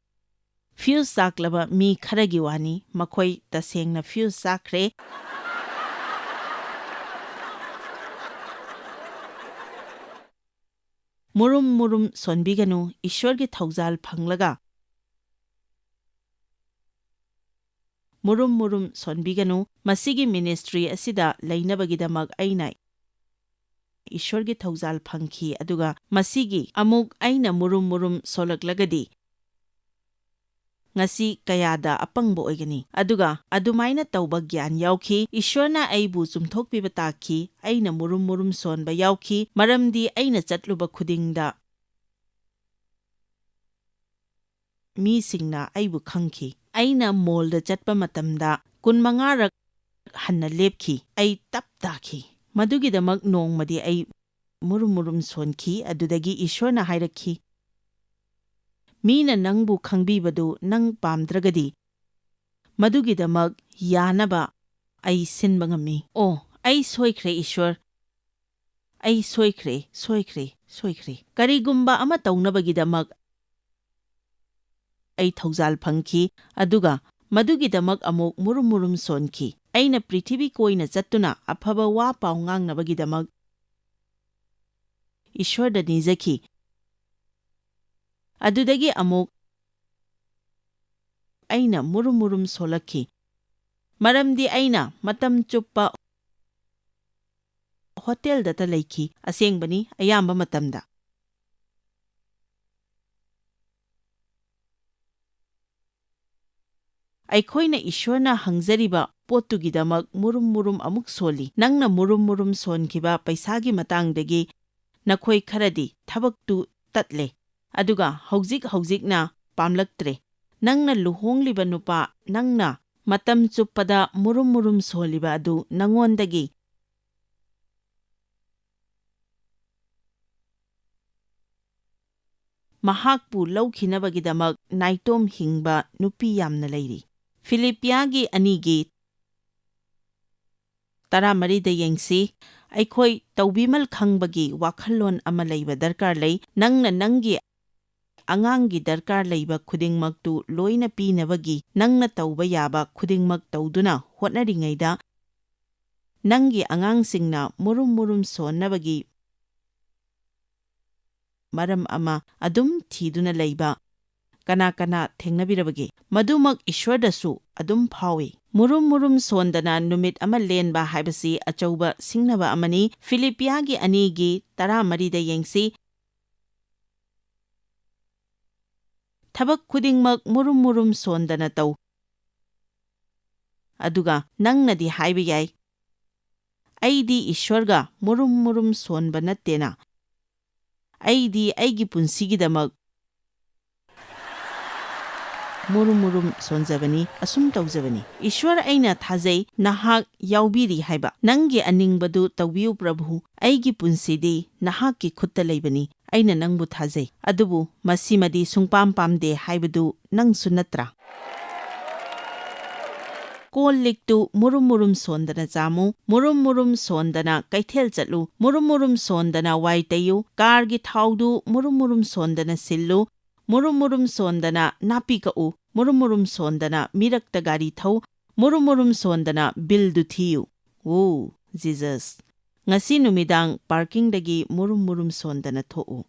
ꯐ꯭ꯌꯨꯁ ꯆꯥꯛꯂꯕ ꯃꯤ ꯈꯔꯒꯤ ꯋꯥꯅꯤ, ꯃꯈꯣꯏ ꯇꯁꯦꯡꯅ ꯐ꯭ꯌꯨꯁ ꯆꯥꯛꯈ꯭ꯔꯦ꯫ ꯃꯨꯔꯨꯝ ꯃꯨꯔꯨꯝ ꯁꯣꯟꯕꯤꯒꯅꯨ, ꯏꯁ꯭ꯋꯔꯒꯤ ꯊꯧꯖꯥꯜ ꯐꯪꯂꯒ ꯃꯨꯔꯨꯝ ꯃꯨꯔꯨꯝ ꯁꯣꯟꯕꯤꯒꯅꯨ꯫ ꯃꯁꯤꯒꯤ ꯃꯤꯅꯤꯁꯇ꯭ꯔꯤ ꯑꯁꯤꯗ ꯂꯩꯅꯕꯒꯤꯗꯃꯛ ꯑꯩꯅ ꯏꯁ꯭ꯋꯔꯒꯤ ꯊꯧꯖꯥꯜ ꯐꯪꯈꯤ, ꯑꯗꯨꯒ ꯃꯁꯤꯒꯤ ꯑꯃꯨꯛ ꯑꯩꯅ ꯃꯨꯔꯨꯝ ꯃꯨꯔꯨꯝ ꯁꯣꯜꯂꯛꯂꯒꯗꯤ ꯉꯁꯤ ꯀꯌꯥꯗ ꯑꯄꯪꯕ ꯑꯣꯏꯒꯅꯤ꯫ ꯑꯗꯨꯒ ꯑꯗꯨꯃꯥꯏꯅ ꯇꯧꯕ ꯒ꯭ꯌꯥꯟ ꯌꯥꯎꯈꯤ, ꯏꯁ꯭ꯋꯔꯅ ꯑꯩꯕꯨ ꯆꯨꯝꯊꯣꯛꯄꯤꯕ ꯇꯥꯈꯤ, ꯑꯩꯅ ꯃꯨꯔꯨꯝ ꯃꯨꯔꯨꯝ ꯁꯣꯟꯕ ꯌꯥꯎꯈꯤ, ꯃꯔꯝꯗꯤ ꯑꯩꯅ ꯆꯠꯂꯨꯕ ꯈꯨꯗꯤꯡꯗ ꯃꯤꯁꯤꯡꯅ ꯑꯩꯕꯨ ꯈꯪꯈꯤ꯫ ꯑꯩꯅ ꯃꯣꯜꯗ ꯆꯠꯄ ꯃꯇꯝꯗ 25ꯔꯛ ꯍꯟꯅ ꯂꯦꯞꯈꯤ, ꯑꯩ ꯇꯞ ꯇꯥꯈꯤ꯫ ꯃꯗꯨꯒꯤꯗꯃꯛ ꯅꯣꯡꯃꯗꯤ ꯑꯩ ꯃꯨꯔꯨꯝ ꯃꯨꯔꯨꯝ ꯁꯣꯟꯈꯤ, ꯑꯗꯨꯗꯒꯤ ꯏꯁ꯭ꯋꯔꯅ ꯍꯥꯏꯔꯛꯈꯤ, ꯃꯤꯅ ꯅꯪꯕꯨ ꯈꯪꯕꯤꯕꯗꯨ ꯅꯪ ꯄꯥꯝꯗ꯭ꯔꯒꯗꯤ ꯃꯗꯨꯒꯤꯗꯃꯛ ꯌꯥꯅꯕ ꯑꯩ ꯁꯤꯟꯕ ꯉꯝꯃꯤ꯫ ꯑꯣ, ꯑꯩ ꯁꯣꯏꯈ꯭ꯔꯦ ꯏꯁ꯭ꯋꯔ꯫ ꯑꯩ ꯁꯣꯏꯈ꯭ꯔꯦ꯫ ꯀꯔꯤꯒꯨꯝꯕ ꯑꯃ ꯇꯧꯅꯕꯒꯤꯗꯃꯛ ꯑꯩ ꯊꯧꯖꯥꯜ ꯐꯪꯈꯤ ꯑꯗꯨꯒ ꯃꯗꯨꯒꯤꯗꯃꯛ ꯑꯃꯨꯛ ꯃꯨꯔꯨꯝ ꯁꯣꯟꯈꯤ꯫ ꯑꯩꯅ ꯄ꯭ꯔꯤꯊꯤꯕꯤ ꯀꯣꯏꯅ ꯆꯠꯇꯨꯅ ꯑꯐꯕ ꯋꯥ ꯄꯥꯎ ꯉꯥꯡꯅꯕꯒꯤꯗꯃꯛ ꯏꯁ꯭ꯋꯔꯗ ꯅꯤꯖꯈꯤ꯫ ꯑꯗꯨꯗꯒꯤ ꯑꯃꯨꯛ ꯑꯩꯅ ꯃꯨꯔꯨꯝ ꯁꯣꯜꯂꯛꯈꯤ, ꯃꯔꯝꯗꯤ ꯑꯩꯅ ꯃꯇꯝ ꯆꯨꯞꯄ ꯍꯣꯇꯦꯜꯗꯇ ꯂꯩꯈꯤ꯫ ꯑꯁꯦꯡꯕꯅꯤ, ꯑꯌꯥꯝꯕ ꯃꯇꯝꯗ ꯑꯩꯈꯣꯏꯅ ꯏꯁ꯭ꯋꯔꯅ ꯍꯪꯖꯔꯤꯕ ꯄꯣꯠꯇꯨꯒꯤꯗꯃꯛ ꯃꯨꯔꯨꯝ ꯑꯃꯨꯛ ꯁꯣꯜꯂꯤ꯫ ꯅꯪꯅ ꯃꯨꯔꯨꯝ ꯁꯣꯟꯈꯤꯕ ꯄꯩꯁꯥꯒꯤ ꯃꯇꯥꯡꯗꯒꯤ ꯅꯈꯣꯏ ꯈꯔꯗꯤ ꯊꯕꯛꯇꯨ ꯇꯠꯂꯦ ꯑꯗꯨꯒ ꯍꯧꯖꯤꯛꯅ ꯄꯥꯝꯂꯛꯇ꯭ꯔꯦ꯫ ꯅꯪꯅ ꯂꯨꯍꯣꯡꯂꯤꯕ ꯅꯨꯄꯥ, ꯅꯪꯅ ꯃꯇꯝ ꯆꯨꯞꯄꯗ ꯃꯨꯔꯨꯝ ꯁꯣꯜꯂꯤꯕ ꯑꯗꯨ ꯅꯉꯣꯟꯗꯒꯤ ꯃꯍꯥꯛꯄꯨ ꯂꯧꯈꯤꯅꯕꯒꯤꯗꯃꯛ ꯅꯥꯏꯇꯣꯝ ꯍꯤꯡꯕ ꯅꯨꯄꯤ ꯌꯥꯝꯅ ꯂꯩꯔꯤ꯫ ꯐꯤꯂꯤꯞꯄꯤꯌꯥꯒꯤ 2:14 ꯌꯦꯡꯁꯤ꯫ ꯑꯩꯈꯣꯏ ꯇꯧꯕꯤꯃꯜ ꯈꯪꯕꯒꯤ ꯋꯥꯈꯜꯂꯣꯟ ꯑꯃ ꯂꯩꯕ ꯗꯔꯀꯥꯔ ꯂꯩ꯫ ꯅꯪꯅ ꯅꯪꯒꯤ ꯑꯉꯥꯡꯒꯤ ꯗꯔꯀꯥꯔ ꯂꯩꯕ ꯈꯨꯗꯤꯡꯃꯛꯇꯨ ꯂꯣꯏꯅ ꯄꯤꯅꯕꯒꯤ ꯅꯪꯅ ꯇꯧꯕ ꯌꯥꯕ ꯈꯨꯗꯤꯡꯃꯛ ꯇꯧꯗꯨꯅ ꯍꯣꯠꯅꯔꯤꯉꯩꯗ ꯅꯪꯒꯤ ꯑꯉꯥꯡꯁꯤꯡꯅ ꯃꯨꯔꯨꯝ ꯁꯣꯟꯅꯕꯒꯤ ꯃꯔꯝ ꯑꯃ ꯑꯗꯨꯝ ꯊꯤꯗꯨꯅ ꯂꯩꯕ ꯀꯅꯥ ꯊꯦꯡꯅꯕꯤꯔꯕꯒꯦ? ꯃꯗꯨꯃꯛ ꯏꯁ꯭ꯋꯔꯗꯁꯨ ꯑꯗꯨꯝ ꯐꯥꯎꯏ꯫ ꯃꯨꯔꯨꯝ ꯁꯣꯟꯗꯅ ꯅꯨꯃꯤꯠ ꯑꯃ ꯂꯦꯟꯕ ꯍꯥꯏꯕꯁꯤ ꯑꯆꯧꯕ ꯁꯤꯡꯅꯕ ꯑꯃꯅꯤ꯫ ꯐꯤꯂꯤꯞꯄꯤꯌꯥꯒꯤ 2:13 ꯌꯦꯡꯁꯤ꯫ ꯊꯕꯛ ꯈꯨꯗꯤꯡꯃꯛ ꯃꯨꯔꯨꯝ ꯁꯣꯟꯗꯅ ꯇꯧ꯫ ꯑꯗꯨꯒ ꯅꯪꯅꯗꯤ ꯍꯥꯏꯕ ꯌꯥꯏ, ꯑꯩꯗꯤ ꯏꯁ꯭ꯋꯔꯒ ꯃꯨꯔꯨꯝ ꯁꯣꯟꯕ ꯅꯠꯇꯦꯅ, ꯑꯩꯗꯤ ꯑꯩꯒꯤ ꯄꯨꯟꯁꯤꯒꯤꯗꯃꯛ ꯃꯨꯔꯨꯝ ꯁꯣꯟꯖꯕꯅꯤ, ꯑꯁꯨꯝ ꯇꯧꯖꯕꯅꯤ꯫ ꯏꯁ꯭ꯋꯔ, ꯑꯩꯅ ꯊꯥꯖꯩ ꯅꯍꯥꯛ ꯌꯥꯎꯕꯤꯔꯤ ꯍꯥꯏꯕ꯫ ꯅꯪꯒꯤ ꯑꯅꯤꯡꯕꯗꯨ ꯇꯧꯕꯤꯌꯨ ꯄ꯭ꯔꯚꯨ꯫ ꯑꯩꯒꯤ ꯄꯨꯟꯁꯤꯗꯤ ꯅꯍꯥꯛꯀꯤ ꯈꯨꯠꯇ ꯂꯩꯕꯅꯤ꯫ ꯑꯩꯅ ꯅꯪꯕꯨ ꯊꯥꯖꯩ꯫ ꯑꯗꯨꯕꯨ ꯃꯁꯤꯃꯗꯤ ꯁꯨꯡꯄꯥꯝ ꯄꯥꯝꯗꯦ ꯍꯥꯏꯕꯗꯨ ꯅꯪꯁꯨ ꯅꯠꯇ꯭ꯔꯥ? ꯀꯣꯜ ꯂꯤꯛꯇꯨ ꯃꯨꯔꯨꯝ ꯁꯣꯟꯗꯅ ꯆꯥꯃꯨ, ꯃꯨꯔꯨꯝ ꯁꯣꯟꯗꯅ ꯀꯩꯊꯦꯜ ꯆꯠꯂꯨ, ꯃꯨꯔꯨꯝ ꯁꯣꯟꯗꯅ ꯋꯥꯏ ꯇꯩꯌꯨ, ꯀꯥꯔꯒꯤ ꯊꯥꯎꯗꯨ ꯃꯨꯔꯨꯝ ꯁꯣꯟꯗꯅ ꯁꯤꯜꯂꯨ, ꯃꯨꯔꯨꯝ ꯁꯣꯟꯗꯅ ꯅꯥꯄꯤ ꯀꯛꯎ, ꯃꯨꯔꯨꯝ ꯁꯣꯟꯗꯅ ꯃꯤꯔꯛꯇ ꯒꯥꯔꯤ ꯊꯧ, ꯃꯨꯔꯨꯝ ꯁꯣꯟꯗꯅ ꯕꯤꯜꯗꯨ ꯊꯤꯌꯨ꯫ ꯑꯣ ꯖꯤꯖꯁ! ꯉꯁꯤ ꯅꯨꯃꯤꯗꯥꯡ ꯄꯥꯔꯀꯤꯡꯗꯒꯤ ꯃꯨꯔꯨꯝ ꯁꯣꯟꯗꯅ ꯊꯣꯛꯎ꯫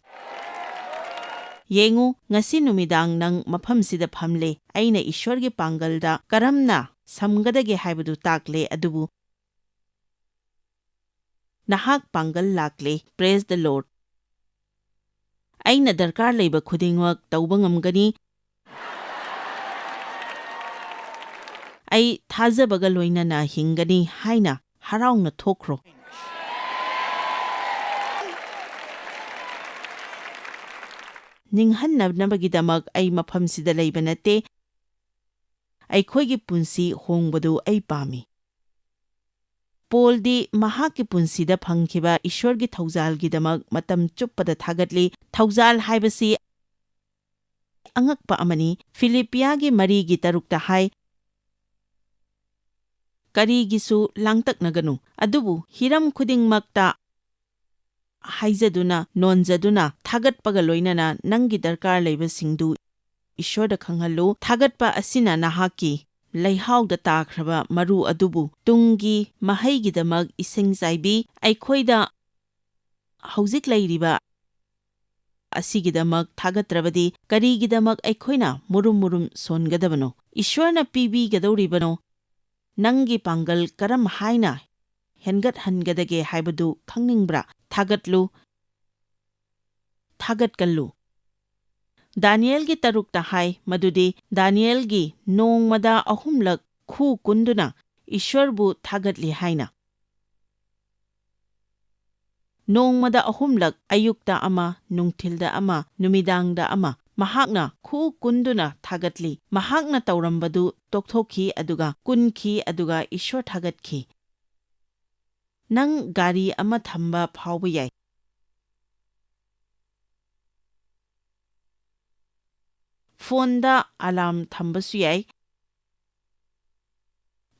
ꯌꯦꯡꯉꯨ, ꯉꯁꯤ ꯅꯨꯃꯤꯗꯥꯡ ꯅꯪ ꯃꯐꯝꯁꯤꯗ ꯐꯝꯂꯦ꯫ ꯑꯩꯅ ꯏꯁ꯭ꯋꯔꯒꯤ ꯄꯥꯡꯒꯜꯗ ꯀꯔꯝꯅ ꯁꯝꯒꯗꯒꯦ ꯍꯥꯏꯕꯗꯨ ꯇꯥꯛꯂꯦ, ꯑꯗꯨꯕꯨ ꯅꯍꯥꯛ ꯄꯥꯡꯒꯜ ꯂꯥꯛꯂꯦ꯫ ꯄ꯭ꯔꯦꯖ ꯗ ꯂꯣꯔꯗ! ꯑꯩꯅ ꯗꯔꯀꯥꯔ ꯂꯩꯕ ꯈꯨꯗꯤꯡꯃꯛ ꯇꯧꯕ ꯉꯝꯒꯅꯤ꯫ ꯑꯩ ꯊꯥꯖꯕꯒ ꯂꯣꯏꯅꯅ ꯍꯤꯡꯒꯅꯤ ꯍꯥꯏꯅ ꯍꯔꯥꯎꯅ ꯊꯣꯛꯈ꯭ꯔꯣ꯫ ꯅꯤꯡꯍꯟꯅꯕꯒꯤꯗꯃꯛ ꯑꯩ ꯃꯐꯝꯁꯤꯗ ꯂꯩꯕ ꯅꯠꯇꯦ꯫ ꯑꯩꯈꯣꯏꯒꯤ ꯄꯨꯟꯁꯤ ꯍꯣꯡꯕꯗꯨ ꯑꯩ ꯄꯥꯝꯃꯤ꯫ ꯄꯣꯜꯗꯤ ꯃꯍꯥꯛꯀꯤ ꯄꯨꯟꯁꯤꯗ ꯐꯪꯈꯤꯕ ꯏꯁ꯭ꯋꯔꯒꯤ ꯊꯧꯖꯥꯜꯒꯤꯗꯃꯛ ꯃꯇꯝ ꯆꯨꯞꯄꯗ ꯊꯥꯒꯠꯂꯤ꯫ ꯊꯧꯖꯥꯜ ꯍꯥꯏꯕꯁꯤ ꯑꯉꯛꯄ ꯑꯃꯅꯤ꯫ ꯐꯤꯂꯤꯞꯄꯤꯌꯥꯒꯤ 3:3 ꯍꯥꯏ, ꯀꯔꯤꯒꯤꯁꯨ ꯂꯥꯡꯇꯛꯅꯒꯅꯨ, ꯑꯗꯨꯕꯨ ꯍꯤꯔꯝ ꯈꯨꯗꯤꯡꯃꯛꯇ ꯍꯥꯏꯖꯗꯨꯅ ꯅꯣꯟꯖꯗꯨꯅ ꯊꯥꯒꯠꯄꯒ ꯂꯣꯏꯅꯅ ꯅꯪꯒꯤ ꯗꯔꯀꯥꯔ ꯂꯩꯕꯁꯤꯡꯗꯨ ꯏꯁ꯭ꯋꯔꯗ ꯈꯪꯍꯜꯂꯨ꯫ ꯊꯥꯒꯠꯄ ꯑꯁꯤꯅ ꯅꯍꯥꯛꯀꯤ ꯂꯩꯍꯥꯎꯗ ꯇꯥꯈ꯭ꯔꯕ ꯃꯔꯨ ꯑꯗꯨꯕꯨ ꯇꯨꯡꯒꯤ ꯃꯍꯩꯒꯤꯗꯃꯛ ꯏꯁꯤꯡ ꯆꯥꯏꯕꯤ꯫ ꯑꯩꯈꯣꯏꯗ ꯍꯧꯖꯤꯛ ꯂꯩꯔꯤꯕ ꯑꯁꯤꯒꯤꯗꯃꯛ ꯊꯥꯒꯠꯇ꯭ꯔꯕꯗꯤ ꯀꯔꯤꯒꯤꯗꯃꯛ ꯑꯩꯈꯣꯏꯅ ꯃꯨꯔꯨꯝ ꯁꯣꯟꯒꯗꯕꯅꯣ? ꯏꯁ꯭ꯋꯔꯅ ꯄꯤꯕꯤꯒꯗꯧꯔꯤꯕꯅꯣ? ꯅꯪꯒꯤ ꯄꯥꯡꯒꯜ ꯀꯔꯝ ꯍꯥꯏꯅ ꯍꯦꯟꯒꯠꯍꯟꯒꯗꯒꯦ ꯍꯥꯏꯕꯗꯨ ꯈꯪꯅꯤꯡꯕ꯭ꯔꯥ? ꯊꯥꯒꯠꯂꯨ, ꯊꯥꯒꯠꯀꯜꯂꯨ꯫ ꯗꯥꯅꯤꯌꯦꯜꯒꯤ 3 ꯍꯥꯏ ꯃꯗꯨꯗꯤ ꯗꯥꯅꯤꯌꯦꯜꯒꯤ ꯅꯣꯡꯃꯗ 3 ꯈꯨ ꯀꯨꯟꯗꯨꯅ ꯏꯁ꯭ꯋꯔꯕꯨ ꯊꯥꯒꯠꯂꯤ ꯍꯥꯏꯅ꯫ ꯅꯣꯡꯃꯗ 3 ꯑꯌꯨꯛꯇ ꯑꯃ, ꯅꯨꯡꯊꯤꯜꯗ ꯑꯃ, ꯅꯨꯃꯤꯗꯥꯡꯗ ꯑꯃ, ꯃꯍꯥꯛꯅ ꯈꯨ ꯀꯨꯟꯗꯨꯅ ꯊꯥꯒꯠꯂꯤ꯫ ꯃꯍꯥꯛꯅ ꯇꯧꯔꯝꯕꯗꯨ ꯇꯣꯛꯊꯣꯛꯈꯤ ꯑꯗꯨꯒ ꯀꯨꯟꯈꯤ ꯑꯗꯨꯒ ꯏꯁ꯭ꯋꯔ ꯊꯥꯒꯠꯈꯤ꯫ ꯅꯪ ꯒꯥꯔꯤ ꯑꯃ ꯊꯝꯕ ꯐꯥꯎꯕ ꯌꯥꯏ꯫ ꯐꯣꯟꯗ ꯑꯂꯥꯔꯝ ꯊꯝꯕꯁꯨ ꯌꯥꯏ꯫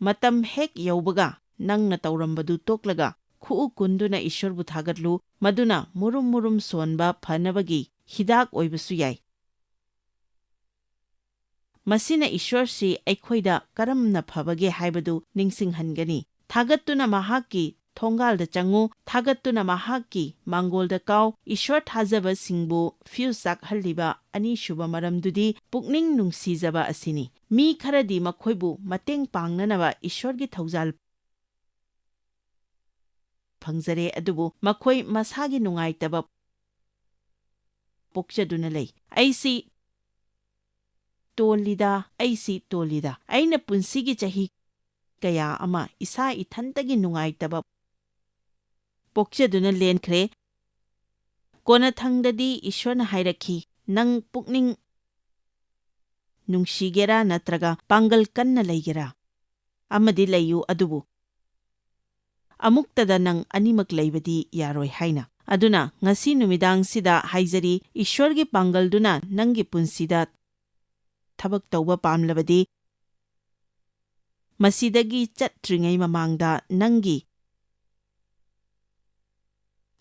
matam hek yaubaga nangna tauramadu toklaga khuu kunduna ishwarbu thagatlu maduna murum murum sonba phanabagi hidak oibasu yai. Masina ishwarsi aikhoida karamna phabage haibadu ningsinghangani. Thagattuna mahakki thongalda changu, thagattuna mahakki mangolda kaw, ishwar thajaba singbu fiusak halliba anishuba maramdudi pukning nungsijaba asini. Mi kharadi makhoibu mateng pangnanaba ishwargi thaujal phangzare adubu makhoi masagi nungaitaba pokchaduna lei. Aisi tolida, aina punsigi chahi kaya ama isa ithantagi nungaitaba pokchaduna lenkhre. Kona thangdadi ishwarna hairakhi nang pukning nungshigera natraga pangal kanna leigera amadi leiyu adubu amuktada nang animak leibadi yaroi haina. Aduna ngasi numidang sida haizari ishwargi pangalduna nangi punsida thabak tauba pamlabadi masidagi chatringai mamangda nangi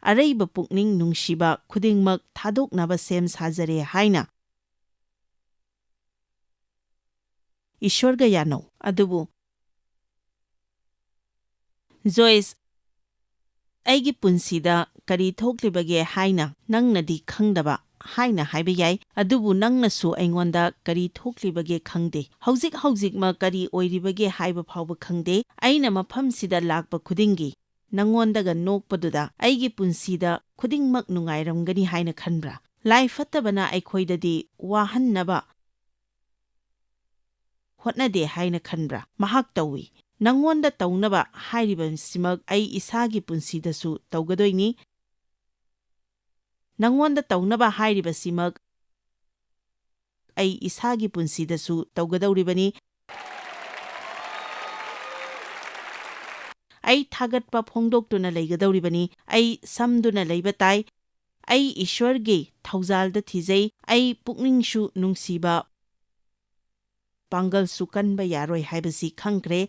araiba pukning nungshiba khudingmak thadoknaba sem sajare haina ishwarga yano. Adubu Joyce aigi punsida kari thoklibage haina nangnadi khangdaba haina haiba yai. Adubu nangnasu aingonda kari thoklibage khangde. Hauzik ma kari oiribage haiba phawba khangde. Aina mafamsida lakpa khudingi nangondaga nokpaduda aigi punsida khudingmak nungairamgani haina khanbra. Lai fattabana aikhoidadi wahannaba hotnade haina khanbra. Mahak tawi. Nangonda taunaba hairiba simak ai isagi punsidasu taugadoini. Nangonda taunaba hairiba simak ai isagi punsidasu taugadawribani. Ai thagatpa phongdoktuna leigadawribani. Ai samduna leibatai. Ai ishwargi thaujalda thijai. Ai pukningshu nungsiba pangal sukanba yaroi haibasi khangkre.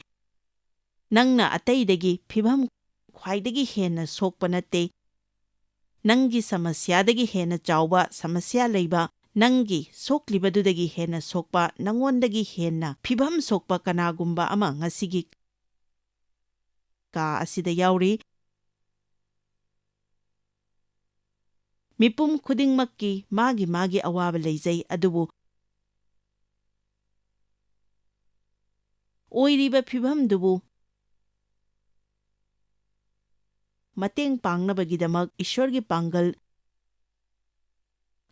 Nangna ataidagi phibam khwaidagi hena sokpa natte. Nangi samasyadagi hena chawba samasya leiba. Nangi soklibadudagi hena sokpa nangondagi hena phibam sokpa kanagumba ama ngasigi ka asida yauri. Mipum khudingmakki magi awaba leijai. Adubu oiriba phibam dubu mateng pangnabagidamak ishwargi pangal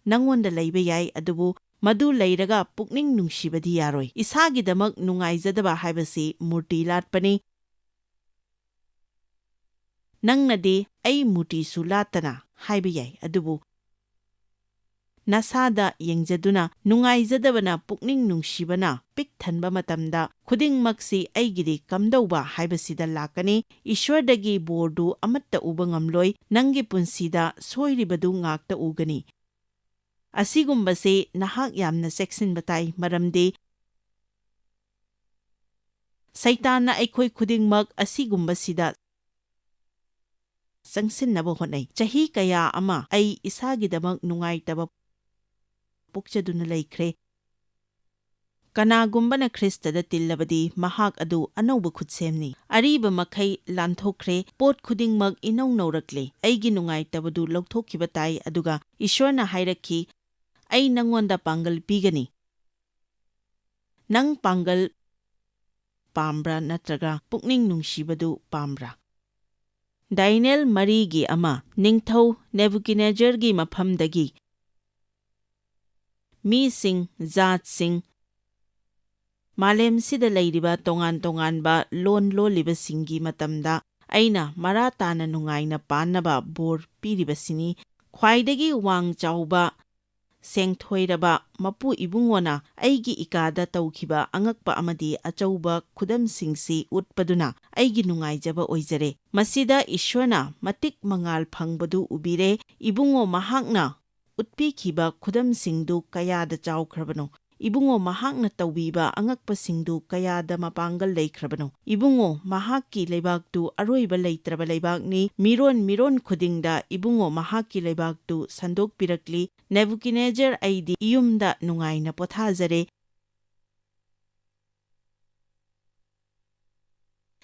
nangonda leiba yai. Adubu madu leiraga pukning nungshibadi yaroi. Isagidamak nungaizadaba haibasi murti latpani. Nangnadi ai murti su latana haiba yai. Adubu nasada yengjaduna nungaizadabana pukning nungshibana pik thanba matamda khudingmaksi aigidi kamdauba haibasida lakani. Ishwardagi bordu amatta uba ngamloi. Nangi punsida soiribadu ngakta ugani. Asigumbase nahak yamna seksinba tai maramdi saitana aikhoi khudingmak asigumbasida sangsinnaba honai. Chahi kaya ama ai isagidamak nungaitaba pukchaduna leikhre. Kanagumbana Kristada tillabadi mahak adu anauba khutsemni. Ariba makai lanthokre. Pot khudingmak inau naurakle. Aigi nungaitabadu lauthokiba tai. Aduga ishwarna hairakhi ai nangonda pangal pigani. Nang pangal pambra natraga pukning nungshibadu pambra. Dainel marigi ama ningthau Nebuchadnezzargi mafamdagi mi sing zat sing malem sida leiriba tongan ba lon loliba singi matamda aina maratana nungaina panaba bor piribasini. Khwaidagi wang chawba sengthoiraba mapu ibungona aigi ikada tawkiba angakpa amadi achauba khudamsingsi utpaduna aigi nungaijaba oijare. Masida ishwarna matik mangal phangbadu ubire. Ibungo mahakna utpikhiba khudamsingdu kayada chawkhrabano. ꯏꯕꯨꯡꯉꯣ ꯃꯍꯥꯛꯅ ꯇꯧꯕꯤꯕ ꯑꯉꯛꯄꯁꯤꯡꯗꯨ ꯀꯌꯥꯗ ꯃꯄꯥꯡꯒꯜ ꯂꯩꯈ꯭ꯔꯕꯅꯣ? ꯏꯕꯨꯡꯉꯣ ꯃꯍꯥꯛꯀꯤ ꯂꯩꯕꯥꯛꯇꯨ ꯑꯔꯣꯏꯕ ꯂꯩꯇ꯭ꯔꯕ ꯂꯩꯕꯥꯛꯅꯤ, ꯃꯤꯔꯣꯟ ꯈꯨꯗꯤꯡꯗ ꯏꯕꯨꯡꯉꯣ ꯃꯍꯥꯛꯀꯤ ꯂꯩꯕꯥꯛꯇꯨ ꯁꯟꯗꯣꯛꯄꯤꯔꯛꯂꯤ꯫ ꯅꯦꯕꯨꯀꯗꯅꯦꯖꯔ, ꯑꯩꯗꯤ ꯏꯌꯨꯝꯗ ꯅꯨꯡꯉꯥꯏꯅ ꯄꯣꯊꯥꯖꯔꯦ,